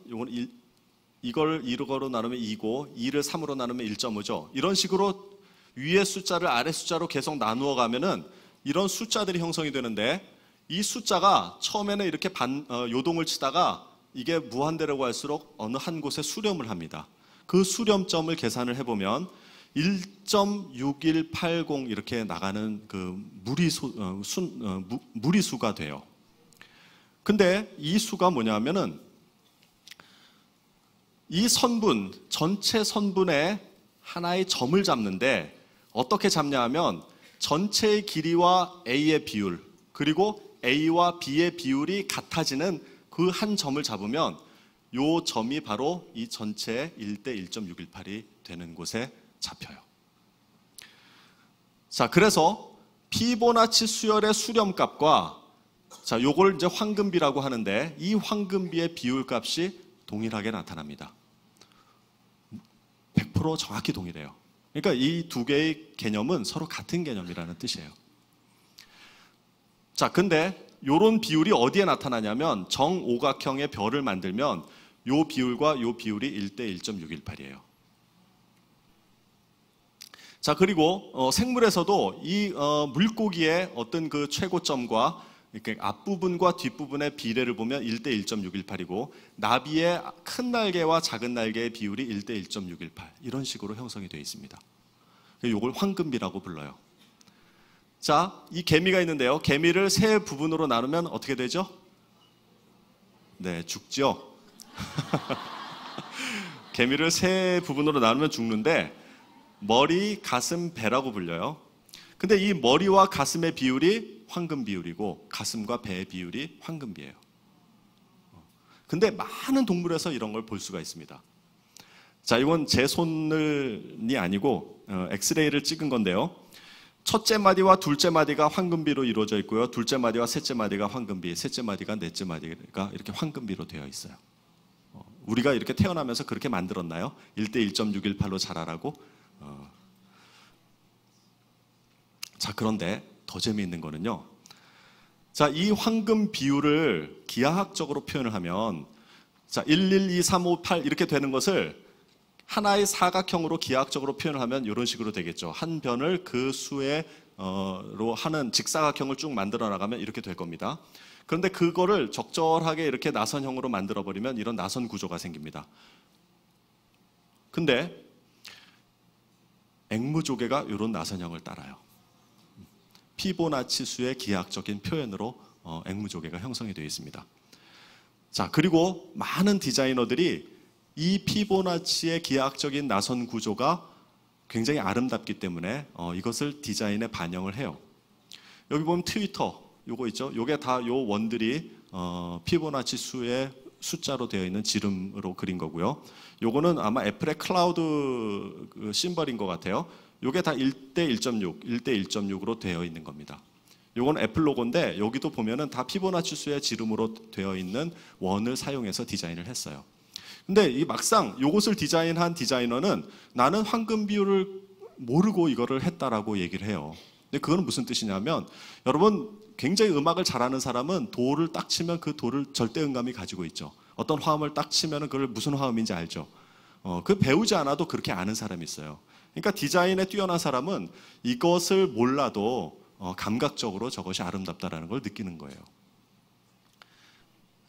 이걸 2로 나누면 2고 2를 3으로 나누면 1.5죠. 이런 식으로 위의 숫자를 아래 숫자로 계속 나누어 가면은 이런 숫자들이 형성이 되는데, 이 숫자가 처음에는 이렇게 요동을 치다가 이게 무한대라고 할수록 어느 한 곳에 수렴을 합니다. 그 수렴점을 계산을 해보면 1.6180 이렇게 나가는 그 무리수가 돼요. 근데 이 수가 뭐냐면은 이 선분, 전체 선분의 하나의 점을 잡는데, 어떻게 잡냐 하면 전체의 길이와 A의 비율, 그리고 A와 B의 비율이 같아지는 그 한 점을 잡으면 요 점이 바로 이 전체의 1대 1.618이 되는 곳에 잡혀요. 자, 그래서 피보나치 수열의 수렴값과, 자, 요걸 이제 황금비라고 하는데, 이 황금비의 비율값이 동일하게 나타납니다. 100% 정확히 동일해요. 그러니까 이 두 개의 개념은 서로 같은 개념이라는 뜻이에요. 자, 근데 이런 비율이 어디에 나타나냐면 정오각형의 별을 만들면 요 비율과 요 비율이 1대 1.618이에요. 자, 그리고 생물에서도 이 물고기의 어떤 그 최고점과 이렇게 앞부분과 뒷부분의 비례를 보면 1대 1.618이고 나비의 큰 날개와 작은 날개의 비율이 1대 1.618 이런 식으로 형성이 되어 있습니다. 이걸 황금비라고 불러요. 자, 이 개미가 있는데요. 개미를 세 부분으로 나누면 어떻게 되죠? 네, 죽죠. 개미를 세 부분으로 나누면 죽는데 머리, 가슴, 배라고 불려요. 근데 이 머리와 가슴의 비율이 황금 비율이고 가슴과 배의 비율이 황금비예요. 근데 많은 동물에서 이런 걸 볼 수가 있습니다. 자, 이건 제 손이 아니고 엑스레이를 찍은 건데요. 첫째 마디와 둘째 마디가 황금비로 이루어져 있고요. 둘째 마디와 셋째 마디가 황금비, 셋째 마디가 넷째 마디가 이렇게 황금비로 되어 있어요. 우리가 이렇게 태어나면서 그렇게 만들었나요? 1대 1.618로 자라라고? 자, 그런데 더 재미있는 거는요. 자, 이 황금 비율을 기하학적으로 표현을 하면 자, 1, 1, 2, 3, 5, 8 이렇게 되는 것을 하나의 사각형으로 기하학적으로 표현을 하면 이런 식으로 되겠죠. 한 변을 그 수로 하는 직사각형을 쭉 만들어 나가면 이렇게 될 겁니다. 그런데 그거를 적절하게 이렇게 나선형으로 만들어 버리면 이런 나선 구조가 생깁니다. 근데 앵무조개가 이런 나선형을 따라요. 피보나치 수의 기하학적인 표현으로 앵무조개가 형성이 되어 있습니다. 자, 그리고 많은 디자이너들이 이 피보나치의 기하학적인 나선 구조가 굉장히 아름답기 때문에 이것을 디자인에 반영을 해요. 여기 보면 트위터 요거 있죠. 요게 다 요 원들이 피보나치 수의 숫자로 되어 있는 지름으로 그린 거고요. 요거는 아마 애플의 클라우드 그 심벌인 것 같아요. 요게 다 1대 1.6, 1대 1.6으로 되어 있는 겁니다. 요건 애플 로고인데 여기도 보면은 다 피보나치 수의 지름으로 되어 있는 원을 사용해서 디자인을 했어요. 근데 이 막상 요것을 디자인한 디자이너는 나는 황금 비율을 모르고 이거를 했다라고 얘기를 해요. 근데 그거는 무슨 뜻이냐면 여러분 굉장히 음악을 잘하는 사람은 도를 딱 치면 그 도를 절대음감이 가지고 있죠. 어떤 화음을 딱 치면 그걸 무슨 화음인지 알죠. 그 배우지 않아도 그렇게 아는 사람이 있어요. 그러니까 디자인에 뛰어난 사람은 이것을 몰라도 감각적으로 저것이 아름답다라는 걸 느끼는 거예요.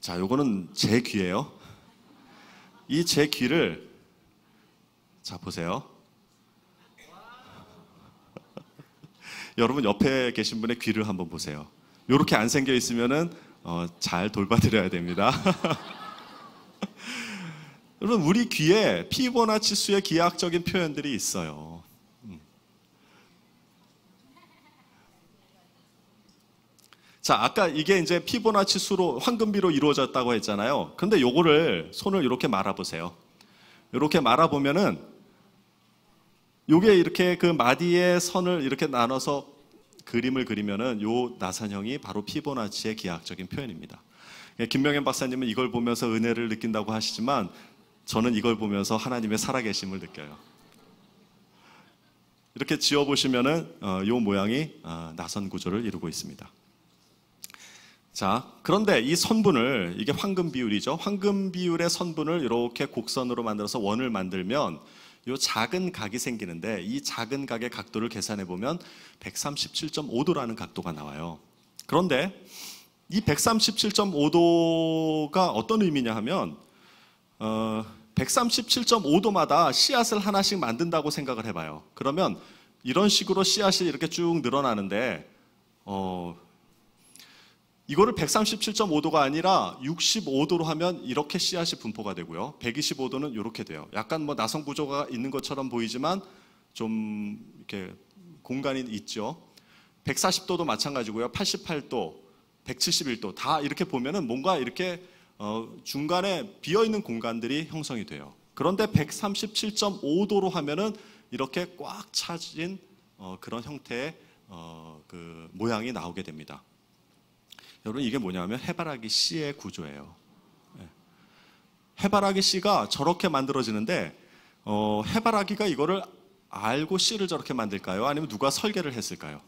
자, 요거는 제 귀예요. 이 제 귀를 자 보세요. 여러분 옆에 계신 분의 귀를 한번 보세요. 이렇게 안 생겨 있으면은 잘 돌봐드려야 됩니다. 여러분 우리 귀에 피보나치 수의 기하학적인 표현들이 있어요. 자, 아까 이게 이제 피보나치 수로 황금비로 이루어졌다고 했잖아요. 근데 요거를 손을 이렇게 말아보세요. 이렇게 말아보면은 요게 이렇게 그 마디의 선을 이렇게 나눠서 그림을 그리면은 요 나선형이 바로 피보나치의 기하학적인 표현입니다. 김명현 박사님은 이걸 보면서 은혜를 느낀다고 하시지만 저는 이걸 보면서 하나님의 살아계심을 느껴요. 이렇게 지어보시면은 요 모양이 나선 구조를 이루고 있습니다. 자, 그런데 이 선분을 이게 황금 비율이죠. 황금 비율의 선분을 이렇게 곡선으로 만들어서 원을 만들면 요 작은 각이 생기는데 이 작은 각의 각도를 계산해 보면 137.5도라는 각도가 나와요. 그런데 이 137.5도가 어떤 의미냐 하면 137.5도마다 씨앗을 하나씩 만든다고 생각을 해봐요. 그러면 이런 식으로 씨앗이 이렇게 쭉 늘어나는데 이거를 137.5도가 아니라 65도로 하면 이렇게 씨앗이 분포가 되고요. 125도는 이렇게 돼요. 약간 뭐 나선 구조가 있는 것처럼 보이지만 좀 이렇게 공간이 있죠. 140도도 마찬가지고요. 88도, 171도 다 이렇게 보면은 뭔가 이렇게 중간에 비어 있는 공간들이 형성이 돼요. 그런데 137.5도로 하면은 이렇게 꽉 차진 그런 형태의 그 모양이 나오게 됩니다. 여러분 이게 뭐냐면 해바라기 씨의 구조예요. 해바라기 씨가 저렇게 만들어지는데 해바라기가 이거를 알고 씨를 저렇게 만들까요? 아니면 누가 설계를 했을까요?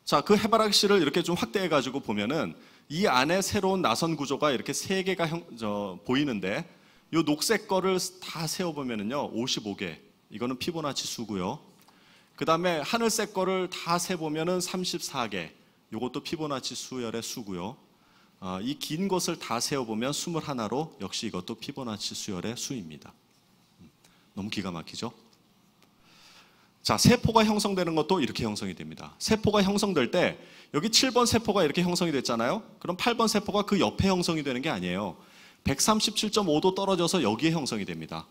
자, 그 해바라기 씨를 이렇게 좀 확대해 가지고 보면은 이 안에 새로운 나선 구조가 이렇게 세 개가 보이는데 이 녹색 거를 다 세어 보면은요 55개. 이거는 피보나치 수고요. 그 다음에 하늘색 거를 다 세 보면은 34개. 이것도 피보나치 수열의 수고요. 이 긴 것을 다 세어 보면 21로 역시 이것도 피보나치 수열의 수입니다. 너무 기가 막히죠? 자, 세포가 형성되는 것도 이렇게 형성이 됩니다. 세포가 형성될 때 여기 7번 세포가 이렇게 형성이 됐잖아요. 그럼 8번 세포가 그 옆에 형성이 되는 게 아니에요. 137.5도 떨어져서 여기에 형성이 됩니다.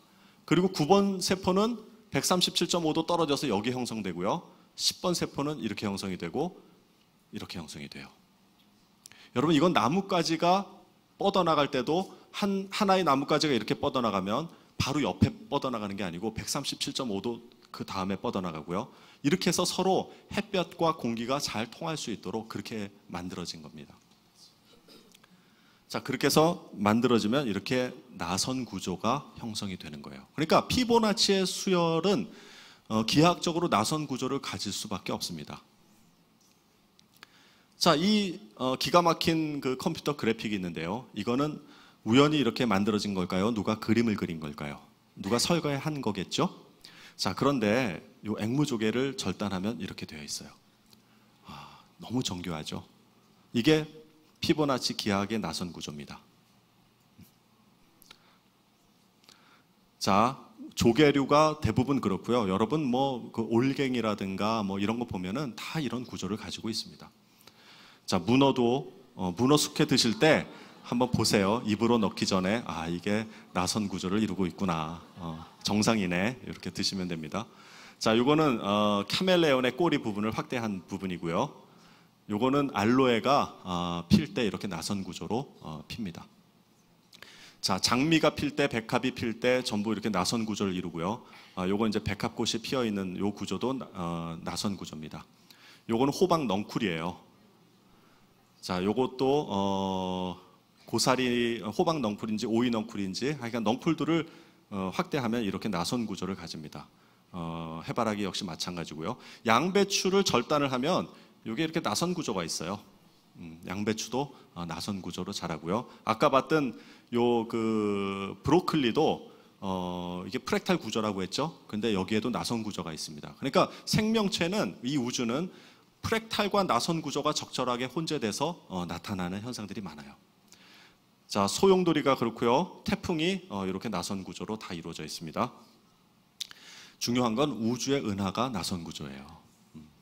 그리고 9번 세포는 137.5도 떨어져서 여기에 형성되고요. 10번 세포는 이렇게 형성이 되고 이렇게 형성이 돼요. 여러분, 이건 나뭇가지가 뻗어나갈 때도 하나의 나뭇가지가 이렇게 뻗어나가면 바로 옆에 뻗어나가는 게 아니고 137.5도 그 다음에 뻗어나가고요. 이렇게 해서 서로 햇볕과 공기가 잘 통할 수 있도록 그렇게 만들어진 겁니다. 자, 그렇게 해서 만들어지면 이렇게 나선 구조가 형성이 되는 거예요. 그러니까 피보나치의 수열은 기하학적으로 나선 구조를 가질 수밖에 없습니다. 자, 이 기가 막힌 그 컴퓨터 그래픽이 있는데요. 이거는 우연히 이렇게 만들어진 걸까요? 누가 그림을 그린 걸까요? 누가 설계한 거겠죠? 자, 그런데 이 앵무조개를 절단하면 이렇게 되어 있어요. 너무 정교하죠? 이게 피보나치 기하학의 나선 구조입니다. 자, 조개류가 대부분 그렇고요. 여러분 뭐 그 올갱이라든가 뭐 이런 거 보면은 다 이런 구조를 가지고 있습니다. 자, 문어도 문어 숙회 드실 때 한번 보세요. 입으로 넣기 전에 이게 나선 구조를 이루고 있구나. 정상이네. 이렇게 드시면 됩니다. 자, 요거는 카멜레온의 꼬리 부분을 확대한 부분이고요. 요거는 알로에가 필 때 이렇게 나선 구조로 핍니다. 자, 장미가 필 때, 백합이 필 때 전부 이렇게 나선 구조를 이루고요. 요건 이제 백합꽃이 피어 있는 요 구조도 나선 구조입니다. 요거는 호박 넝쿨이에요. 자, 요것도 고사리 호박 넝쿨인지 오이 넝쿨인지 하여간 넝쿨들을 확대하면 이렇게 나선 구조를 가집니다. 해바라기 역시 마찬가지고요. 양배추를 절단을 하면 이게 이렇게 나선 구조가 있어요. 양배추도 나선 구조로 자라고요. 아까 봤던 요 그 브로콜리도 이게 프랙탈 구조라고 했죠. 근데 여기에도 나선 구조가 있습니다. 그러니까 생명체는 이 우주는 프랙탈과 나선 구조가 적절하게 혼재돼서 나타나는 현상들이 많아요. 자, 소용돌이가 그렇고요. 태풍이 이렇게 나선 구조로 다 이루어져 있습니다. 중요한 건 우주의 은하가 나선 구조예요.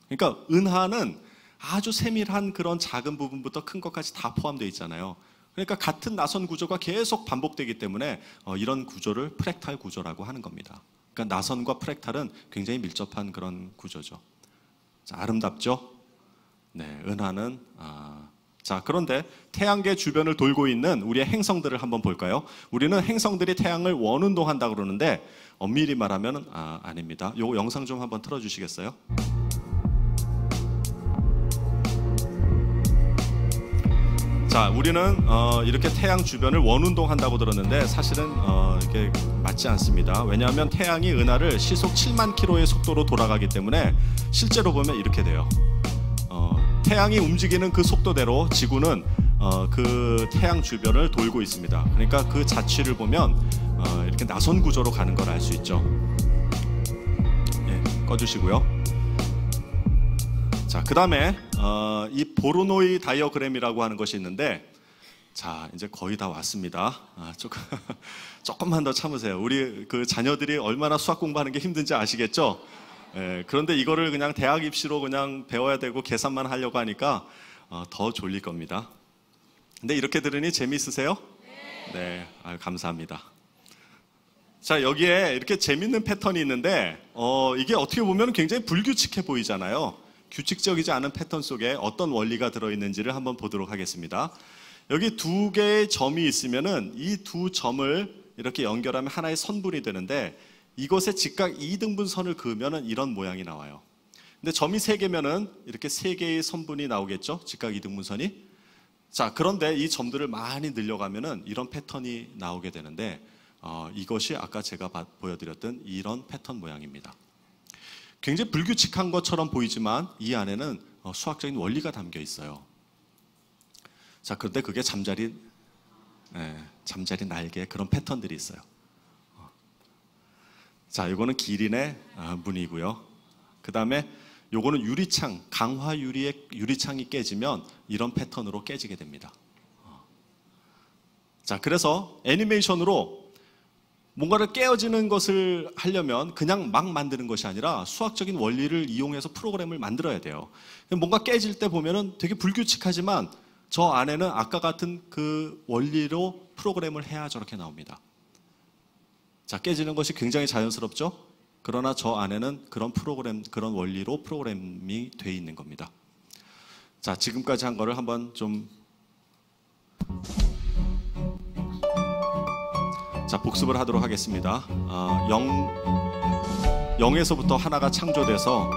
그러니까 은하는 아주 세밀한 그런 작은 부분부터 큰 것까지 다 포함되어 있잖아요. 그러니까 같은 나선 구조가 계속 반복되기 때문에 이런 구조를 프랙탈 구조라고 하는 겁니다. 그러니까 나선과 프랙탈은 굉장히 밀접한 그런 구조죠. 자, 아름답죠? 네, 은하는 자, 그런데 태양계 주변을 돌고 있는 우리의 행성들을 한번 볼까요? 우리는 행성들이 태양을 원운동한다고 그러는데 엄밀히 말하면 아닙니다. 요 영상 좀 한번 틀어주시겠어요? 자, 우리는 이렇게 태양 주변을 원운동한다고 들었는데 사실은 이게 맞지 않습니다. 왜냐하면 태양이 은하를 시속 7만 킬로의 속도로 돌아가기 때문에 실제로 보면 이렇게 돼요. 태양이 움직이는 그 속도대로 지구는 그 태양 주변을 돌고 있습니다. 그러니까 그 자취를 보면 이렇게 나선 구조로 가는 걸 알 수 있죠. 예, 꺼주시고요. 자, 그 다음에 이 보로노이 다이어그램이라고 하는 것이 있는데, 자, 이제 거의 다 왔습니다. 조금만 더 참으세요. 우리 그 자녀들이 얼마나 수학 공부하는 게 힘든지 아시겠죠? 예, 그런데 이거를 그냥 대학 입시로 그냥 배워야 되고 계산만 하려고 하니까 더 졸릴 겁니다. 근데 이렇게 들으니 재미있으세요? 네, 감사합니다. 자, 여기에 이렇게 재밌는 패턴이 있는데 이게 어떻게 보면 굉장히 불규칙해 보이잖아요. 규칙적이지 않은 패턴 속에 어떤 원리가 들어있는지를 한번 보도록 하겠습니다. 여기 두 개의 점이 있으면은 이 두 점을 이렇게 연결하면 하나의 선분이 되는데, 이것에 직각 2등분 선을 그으면은 이런 모양이 나와요. 근데 점이 3개면은 이렇게 3개의 선분이 나오겠죠? 직각 2등분 선이. 자, 그런데 이 점들을 많이 늘려가면은 이런 패턴이 나오게 되는데, 이것이 아까 제가 보여드렸던 이런 패턴 모양입니다. 굉장히 불규칙한 것처럼 보이지만 이 안에는 수학적인 원리가 담겨 있어요. 자, 그런데 그게 잠자리 날개, 그런 패턴들이 있어요. 자, 이거는 기린의 무늬고요. 그 다음에 요거는 유리창, 강화 유리의 유리창이 깨지면 이런 패턴으로 깨지게 됩니다. 자, 그래서 애니메이션으로 뭔가를 깨어지는 것을 하려면 그냥 막 만드는 것이 아니라 수학적인 원리를 이용해서 프로그램을 만들어야 돼요. 뭔가 깨질 때 보면은 되게 불규칙하지만 저 안에는 아까 같은 그 원리로 프로그램을 해야 저렇게 나옵니다. 자, 깨지는 것이 굉장히 자연스럽죠? 그러나 저 안에는 그런 그런 원리로 프로그램이 돼 있는 겁니다. 자, 지금까지 한 거를 한번 좀 복습을 하도록 하겠습니다. 0에서부터 하나가 창조돼서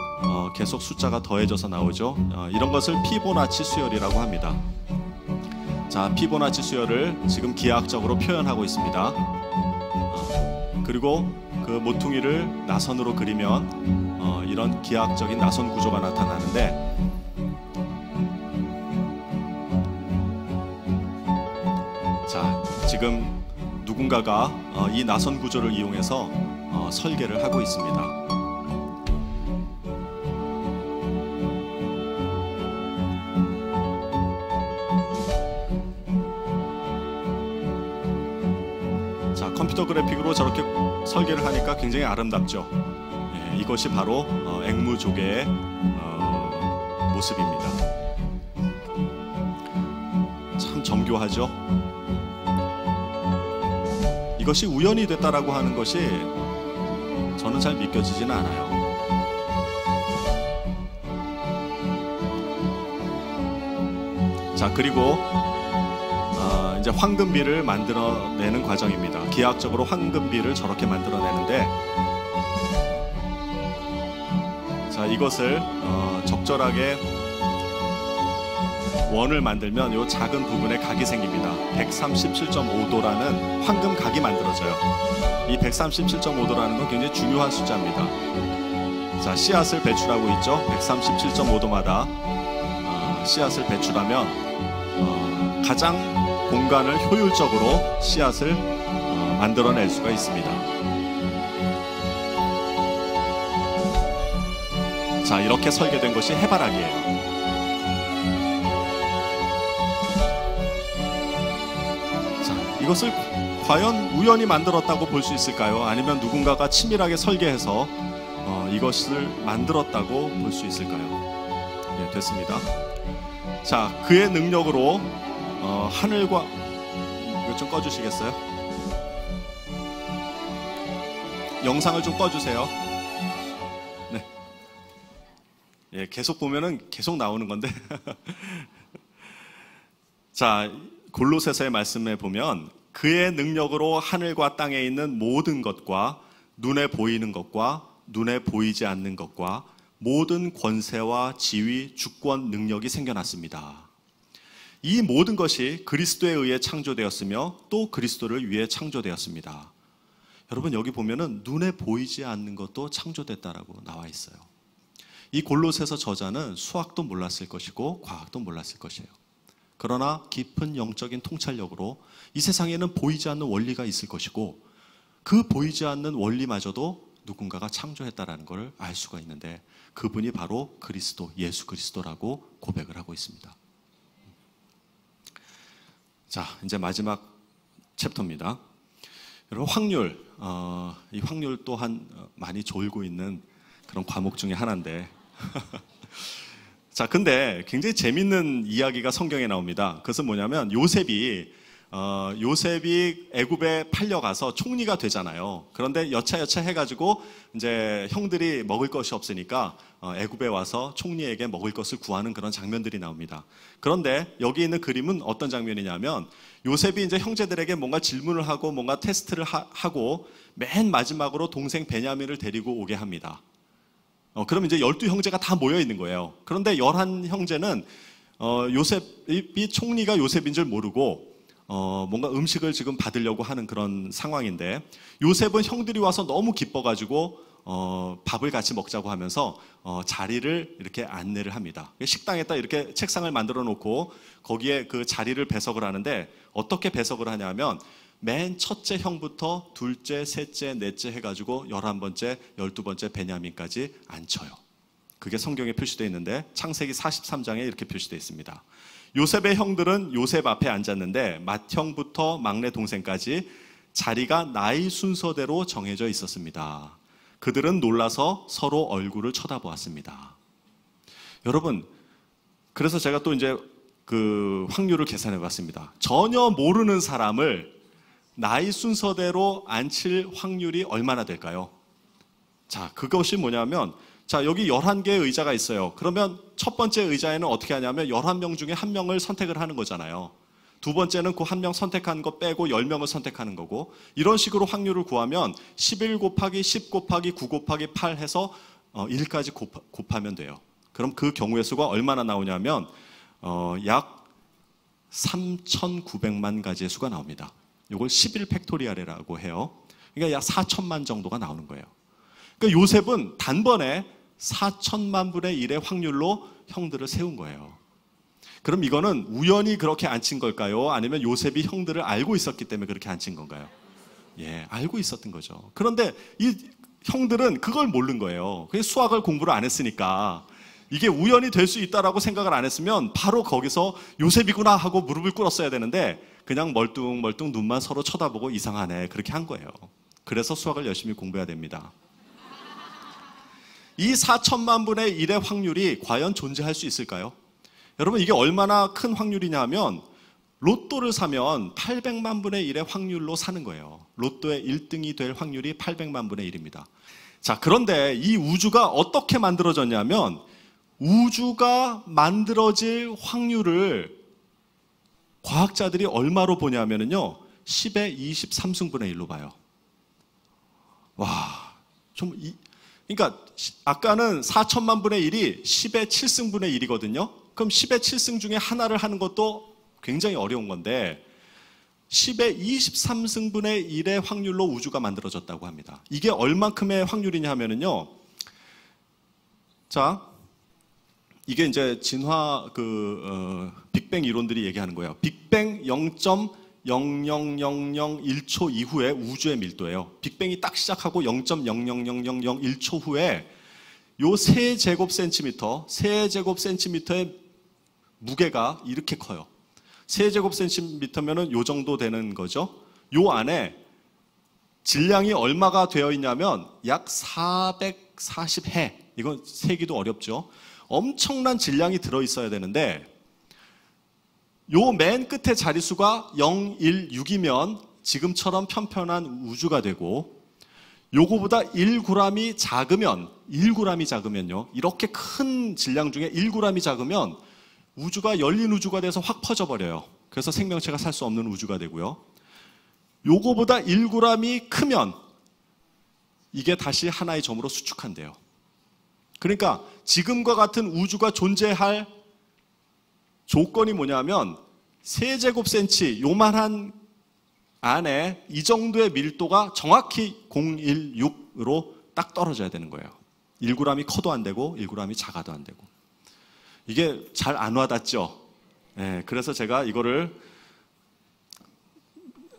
계속 숫자가 더해져서 나오죠. 이런 것을 피보나치 수열이라고 합니다. 자, 피보나치 수열을 지금 기하학적으로 표현하고 있습니다. 그리고 그 모퉁이를 나선으로 그리면 이런 기하학적인 나선 구조가 나타나는데, 자, 지금 누군가가 이 나선 구조를 이용해서 설계를 하고 있습니다. 자, 컴퓨터 그래픽으로 저렇게 설계를 하니까 굉장히 아름답죠. 예, 이것이 바로 앵무조개의 모습입니다. 참 정교하죠. 이것이 우연이 됐다라고 하는 것이 저는 잘 믿겨지지는 않아요. 자, 그리고 이제 황금비를 만들어내는 과정입니다. 기하학적으로 황금비를 저렇게 만들어내는데, 자, 이것을 적절하게 원을 만들면 이 작은 부분에 각이 생깁니다. 137.5도라는 황금 각이 만들어져요. 이 137.5도라는 건 굉장히 중요한 숫자입니다. 자, 씨앗을 배출하고 있죠. 137.5도마다 씨앗을 배출하면 가장 공간을 효율적으로 씨앗을 만들어낼 수가 있습니다. 자, 이렇게 설계된 것이 해바라기예요. 이것을 과연 우연히 만들었다고 볼 수 있을까요? 아니면 누군가가 치밀하게 설계해서 이것을 만들었다고 볼 수 있을까요? 네, 됐습니다. 자, 그의 능력으로 하늘과, 이거 좀 꺼주시겠어요? 영상을 좀 꺼주세요. 네. 예, 계속 보면은 계속 나오는 건데. 자, 골로새서의 말씀에 보면 그의 능력으로 하늘과 땅에 있는 모든 것과 눈에 보이는 것과 눈에 보이지 않는 것과 모든 권세와 지위, 주권, 능력이 생겨났습니다. 이 모든 것이 그리스도에 의해 창조되었으며 또 그리스도를 위해 창조되었습니다. 여러분, 여기 보면은 눈에 보이지 않는 것도 창조됐다라고 나와 있어요. 이 골로새서 저자는 수학도 몰랐을 것이고 과학도 몰랐을 것이에요. 그러나 깊은 영적인 통찰력으로 이 세상에는 보이지 않는 원리가 있을 것이고 그 보이지 않는 원리마저도 누군가가 창조했다라는 걸 알 수가 있는데, 그분이 바로 그리스도, 예수 그리스도라고 고백을 하고 있습니다. 자, 이제 마지막 챕터입니다. 여러분, 확률, 이 확률 또한 많이 졸고 있는 그런 과목 중에 하나인데 자, 근데 굉장히 재밌는 이야기가 성경에 나옵니다. 그것은 뭐냐면 요셉이 애굽에 팔려가서 총리가 되잖아요. 그런데 여차여차 해가지고 이제 형들이 먹을 것이 없으니까 애굽에 와서 총리에게 먹을 것을 구하는 그런 장면들이 나옵니다. 그런데 여기 있는 그림은 어떤 장면이냐면 요셉이 이제 형제들에게 뭔가 질문을 하고 뭔가 테스트를 하고 맨 마지막으로 동생 베냐민을 데리고 오게 합니다. 그럼 이제 12형제가 다 모여 있는 거예요. 그런데 11형제는 요셉이 총리가 요셉인 줄 모르고 뭔가 음식을 지금 받으려고 하는 그런 상황인데 요셉은 형들이 와서 너무 기뻐가지고 밥을 같이 먹자고 하면서 자리를 이렇게 안내를 합니다. 식당에다 이렇게 책상을 만들어 놓고 거기에 그 자리를 배석을 하는데 어떻게 배석을 하냐면 맨 첫째 형부터 둘째, 셋째, 넷째 해가지고 11번째, 12번째 베냐민까지 앉혀요. 그게 성경에 표시되어 있는데 창세기 43장에 이렇게 표시되어 있습니다. 요셉의 형들은 요셉 앞에 앉았는데 맏형부터 막내 동생까지 자리가 나이 순서대로 정해져 있었습니다. 그들은 놀라서 서로 얼굴을 쳐다보았습니다. 여러분, 그래서 제가 또 이제 그 확률을 계산해 봤습니다. 전혀 모르는 사람을 나이 순서대로 앉힐 확률이 얼마나 될까요? 자, 그것이 뭐냐면, 자, 여기 11개의 의자가 있어요. 그러면 첫 번째 의자에는 어떻게 하냐면 11명 중에 1명을 선택을 하는 거잖아요. 두 번째는 그 1명 선택한 거 빼고 10명을 선택하는 거고, 이런 식으로 확률을 구하면 11 곱하기 10 곱하기 9 곱하기 8 해서 1까지 곱하면 돼요. 그럼 그 경우의 수가 얼마나 나오냐면 약 3,900만 가지의 수가 나옵니다. 이걸 11 팩토리알이라고 해요. 그러니까 약 4천만 정도가 나오는 거예요. 그러니까 요셉은 단번에 4천만 분의 1의 확률로 형들을 세운 거예요. 그럼 이거는 우연히 그렇게 앉힌 걸까요? 아니면 요셉이 형들을 알고 있었기 때문에 그렇게 앉힌 건가요? 예, 알고 있었던 거죠. 그런데 이 형들은 그걸 모르는 거예요. 수학을 공부를 안 했으니까 이게 우연히 될 수 있다라고 생각을 안 했으면 바로 거기서 요셉이구나 하고 무릎을 꿇었어야 되는데 그냥 멀뚱멀뚱 눈만 서로 쳐다보고 이상하네 그렇게 한 거예요. 그래서 수학을 열심히 공부해야 됩니다. 이 4천만 분의 1의 확률이 과연 존재할 수 있을까요? 여러분, 이게 얼마나 큰 확률이냐면 로또를 사면 800만 분의 1의 확률로 사는 거예요. 로또의 1등이 될 확률이 800만 분의 1입니다. 자, 그런데 이 우주가 어떻게 만들어졌냐면 우주가 만들어질 확률을 과학자들이 얼마로 보냐면요 10의 23승분의 1로 봐요. 와, 그러니까 아까는 4천만 분의 1이 10의 7승분의 1이거든요. 그럼 10의 7승 중에 하나를 하는 것도 굉장히 어려운 건데 10의 23승분의 1의 확률로 우주가 만들어졌다고 합니다. 이게 얼만큼의 확률이냐 하면은요. 자, 이게 이제 진화 빅뱅 이론들이 얘기하는 거예요. 빅뱅 0.00001초 이후에 우주의 밀도예요. 빅뱅이 딱 시작하고 0.00001초 후에 요 세제곱센티미터의 무게가 이렇게 커요. 세제곱센티미터면은 요 정도 되는 거죠. 요 안에 질량이 얼마가 되어 있냐면 약 440해. 이건 세기도 어렵죠. 엄청난 질량이 들어 있어야 되는데 요 맨 끝에 자릿수가 016이면 지금처럼 편편한 우주가 되고 요거보다 1g이 작으면요. 이렇게 큰 질량 중에 1g이 작으면 우주가 열린 우주가 돼서 확 퍼져버려요. 그래서 생명체가 살 수 없는 우주가 되고요. 요거보다 1g이 크면 이게 다시 하나의 점으로 수축한대요. 그러니까 지금과 같은 우주가 존재할 조건이 뭐냐면 세제곱센치 요만한 안에 이 정도의 밀도가 정확히 016으로 딱 떨어져야 되는 거예요. 1g이 커도 안 되고 1g이 작아도 안 되고. 이게 잘 안 와닿죠? 네, 그래서 제가 이거를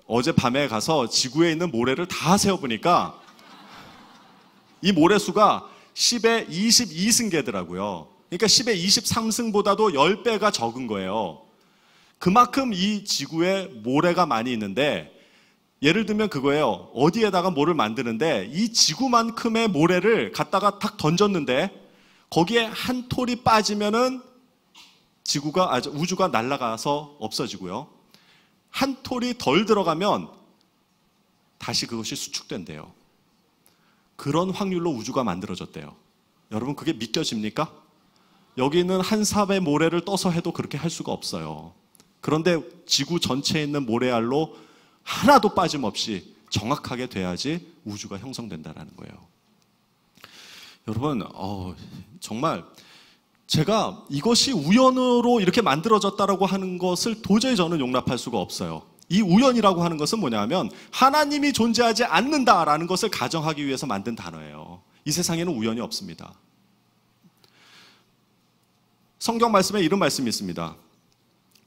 어젯밤에 가서 지구에 있는 모래를 다 세어보니까 이 모래수가 10의 22승계더라고요. 그러니까 10의 23승보다도 10배가 적은 거예요. 그만큼 이 지구에 모래가 많이 있는데 예를 들면 그거예요. 어디에다가 뭐를 만드는데 이 지구만큼의 모래를 갖다가 탁 던졌는데 거기에 한 톨이 빠지면은 우주가 날아가서 없어지고요. 한 톨이 덜 들어가면 다시 그것이 수축된대요. 그런 확률로 우주가 만들어졌대요. 여러분 그게 믿겨집니까? 여기 있는 한 삽의 모래를 떠서 해도 그렇게 할 수가 없어요. 그런데 지구 전체에 있는 모래알로 하나도 빠짐없이 정확하게 돼야지 우주가 형성된다는 거예요. 여러분 정말 제가 이것이 우연으로 이렇게 만들어졌다라고 하는 것을 도저히 저는 용납할 수가 없어요. 이 우연이라고 하는 것은 뭐냐면 하나님이 존재하지 않는다라는 것을 가정하기 위해서 만든 단어예요. 이 세상에는 우연이 없습니다. 성경 말씀에 이런 말씀이 있습니다.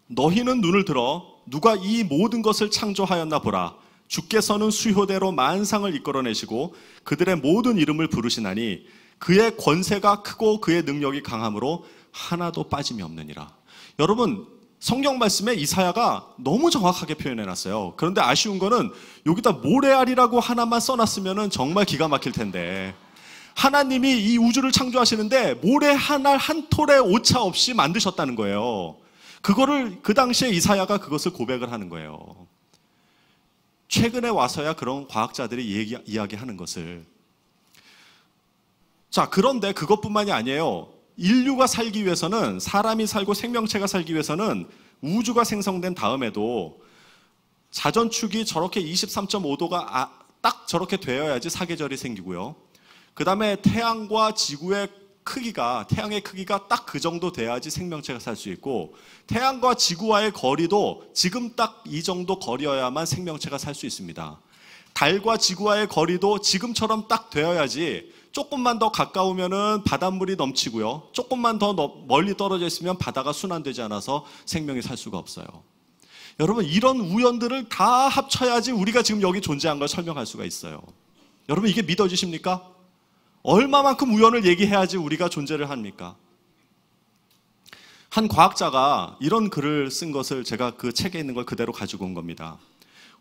너희는 눈을 들어 누가 이 모든 것을 창조하였나 보라. 주께서는 수효대로 만상을 이끌어내시고 그들의 모든 이름을 부르시나니 그의 권세가 크고 그의 능력이 강함으로 하나도 빠짐이 없느니라. 여러분, 성경 말씀에 이사야가 너무 정확하게 표현해놨어요. 그런데 아쉬운 거는 여기다 모래알이라고 하나만 써놨으면 정말 기가 막힐 텐데, 하나님이 이 우주를 창조하시는데 모래 하나 한 톨의 오차 없이 만드셨다는 거예요. 그거를 그 당시에 이사야가 그것을 고백을 하는 거예요. 최근에 와서야 그런 과학자들이 이야기하는 것을. 자, 그런데 그것뿐만이 아니에요. 인류가 살기 위해서는, 사람이 살고 생명체가 살기 위해서는 우주가 생성된 다음에도 자전축이 저렇게 23.5도가 딱 저렇게 되어야지 사계절이 생기고요. 그 다음에 태양과 지구의 크기가, 태양의 크기가 딱 그 정도 돼야지 생명체가 살 수 있고, 태양과 지구와의 거리도 지금 딱 이 정도 거리여야만 생명체가 살 수 있습니다. 달과 지구와의 거리도 지금처럼 딱 되어야지, 조금만 더 가까우면은 바닷물이 넘치고요, 조금만 더 멀리 떨어져 있으면 바다가 순환되지 않아서 생명이 살 수가 없어요. 여러분, 이런 우연들을 다 합쳐야지 우리가 지금 여기 존재한 걸 설명할 수가 있어요. 여러분, 이게 믿어지십니까? 얼마만큼 우연을 얘기해야지 우리가 존재를 합니까? 한 과학자가 이런 글을 쓴 것을 제가 그 책에 있는 걸 그대로 가지고 온 겁니다.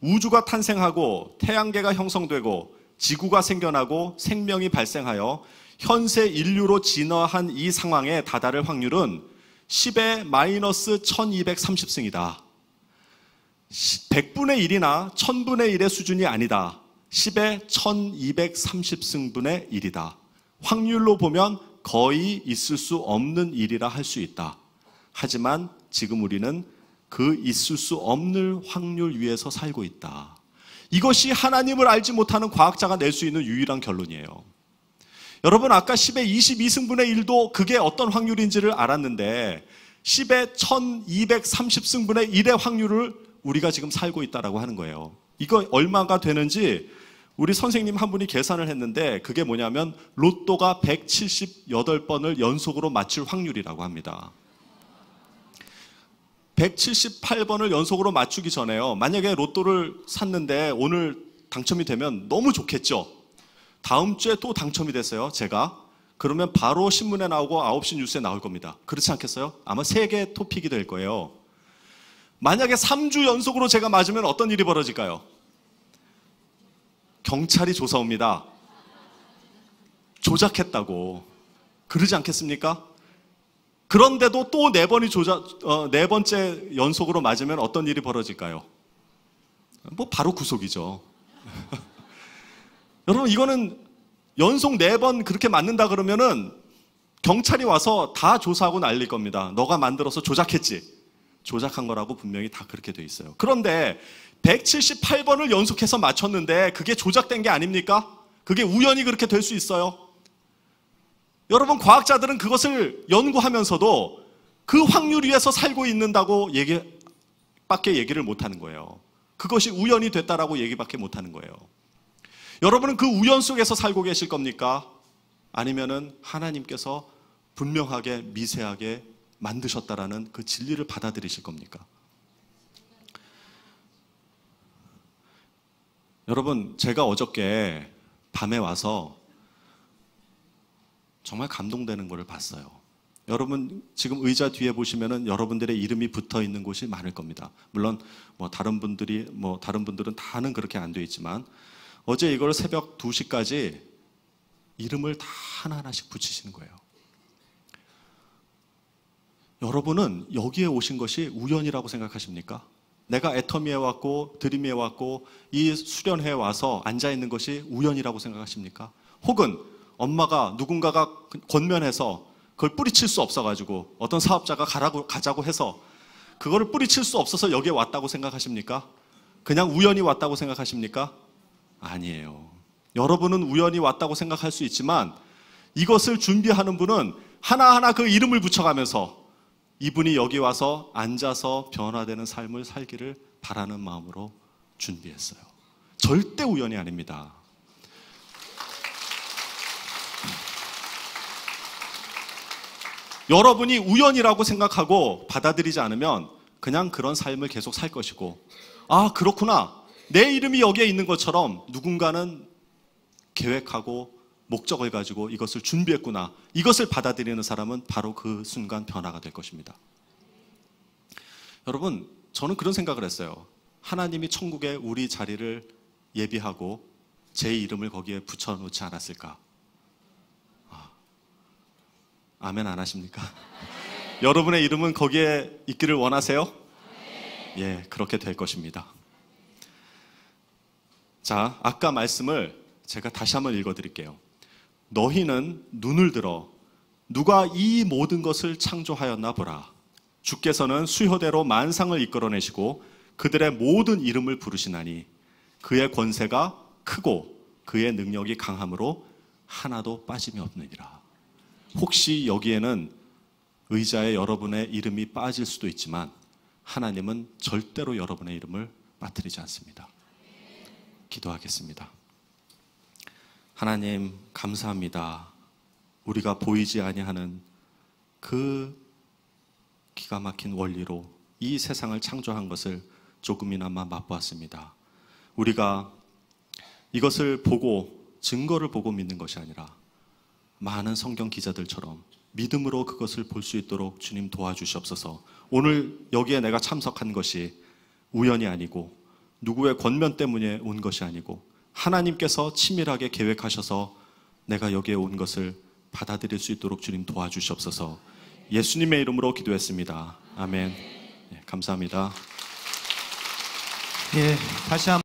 우주가 탄생하고 태양계가 형성되고 지구가 생겨나고 생명이 발생하여 현세 인류로 진화한 이 상황에 다다를 확률은 10의 마이너스 1230승이다. 100분의 1이나 1000분의 1의 수준이 아니다. 10의 1230승분의 1이다. 확률로 보면 거의 있을 수 없는 일이라 할 수 있다. 하지만 지금 우리는 그 있을 수 없는 확률 위에서 살고 있다. 이것이 하나님을 알지 못하는 과학자가 낼 수 있는 유일한 결론이에요. 여러분, 아까 10의 22승분의 1도 그게 어떤 확률인지를 알았는데 10의 1230승분의 1의 확률을 우리가 지금 살고 있다라고 하는 거예요. 이거 얼마가 되는지 우리 선생님 한 분이 계산을 했는데, 그게 뭐냐면 로또가 178번을 연속으로 맞출 확률이라고 합니다. 178번을 연속으로 맞추기 전에요, 만약에 로또를 샀는데 오늘 당첨이 되면 너무 좋겠죠. 다음 주에 또 당첨이 됐어요, 제가. 그러면 바로 신문에 나오고 9시 뉴스에 나올 겁니다. 그렇지 않겠어요? 아마 세계 토픽이 될 거예요. 만약에 3주 연속으로 제가 맞으면 어떤 일이 벌어질까요? 경찰이 조사 옵니다. 조작했다고. 그러지 않겠습니까? 그런데도 또 4번이 네 번째 연속으로 맞으면 어떤 일이 벌어질까요? 뭐 바로 구속이죠. 여러분, 이거는 연속 4번 그렇게 맞는다 그러면은 경찰이 와서 다 조사하고 난릴 겁니다. 너가 만들어서 조작했지. 조작한 거라고 분명히 다 그렇게 돼 있어요. 그런데 178번을 연속해서 맞췄는데 그게 조작된 게 아닙니까? 그게 우연히 그렇게 될 수 있어요? 여러분, 과학자들은 그것을 연구하면서도 그 확률 위에서 살고 있는다고 밖에 얘기를 못하는 거예요. 그것이 우연이 됐다라고 얘기밖에 못하는 거예요. 여러분은 그 우연 속에서 살고 계실 겁니까? 아니면은 하나님께서 분명하게 미세하게 만드셨다라는 그 진리를 받아들이실 겁니까? 여러분, 제가 어저께 밤에 와서 정말 감동되는 것을 봤어요. 여러분, 지금 의자 뒤에 보시면은 여러분들의 이름이 붙어 있는 곳이 많을 겁니다. 물론 다른 분들은 다는 그렇게 안 돼 있지만, 어제 이걸 새벽 2시까지 이름을 다 하나하나씩 붙이시는 거예요. 여러분은 여기에 오신 것이 우연이라고 생각하십니까? 내가 애터미에 왔고 드림에 왔고 이 수련회에 와서 앉아있는 것이 우연이라고 생각하십니까? 혹은 엄마가 누군가가 권면해서 그걸 뿌리칠 수 없어가지고 어떤 사업자가 가자고 해서 그거를 뿌리칠 수 없어서 여기에 왔다고 생각하십니까? 그냥 우연히 왔다고 생각하십니까? 아니에요. 여러분은 우연히 왔다고 생각할 수 있지만 이것을 준비하는 분은 하나하나 그 이름을 붙여가면서 이분이 여기 와서 앉아서 변화되는 삶을 살기를 바라는 마음으로 준비했어요. 절대 우연이 아닙니다. 여러분이 우연이라고 생각하고 받아들이지 않으면 그냥 그런 삶을 계속 살 것이고, 아, 그렇구나, 내 이름이 여기에 있는 것처럼 누군가는 계획하고 목적을 가지고 이것을 준비했구나, 이것을 받아들이는 사람은 바로 그 순간 변화가 될 것입니다. 여러분, 저는 그런 생각을 했어요. 하나님이 천국에 우리 자리를 예비하고 제 이름을 거기에 붙여놓지 않았을까? 아멘 안 하십니까? 여러분의 이름은 거기에 있기를 원하세요? 예, 그렇게 될 것입니다. 자, 아까 말씀을 제가 다시 한번 읽어드릴게요. 너희는 눈을 들어 누가 이 모든 것을 창조하였나 보라. 주께서는 수효대로 만상을 이끌어내시고 그들의 모든 이름을 부르시나니 그의 권세가 크고 그의 능력이 강함으로 하나도 빠짐이 없느니라. 혹시 여기에는 의자에 여러분의 이름이 빠질 수도 있지만 하나님은 절대로 여러분의 이름을 빠뜨리지 않습니다. 기도하겠습니다. 하나님, 감사합니다. 우리가 보이지 아니하는 그 기가 막힌 원리로 이 세상을 창조한 것을 조금이나마 맛보았습니다. 우리가 이것을 보고 증거를 보고 믿는 것이 아니라 많은 성경 기자들처럼 믿음으로 그것을 볼 수 있도록 주님 도와주시옵소서. 오늘 여기에 내가 참석한 것이 우연이 아니고 누구의 권면 때문에 온 것이 아니고 하나님께서 치밀하게 계획하셔서 내가 여기에 온 것을 받아들일 수 있도록 주님 도와주시옵소서. 예수님의 이름으로 기도했습니다. 아멘. 네, 감사합니다. 예, 다시 한번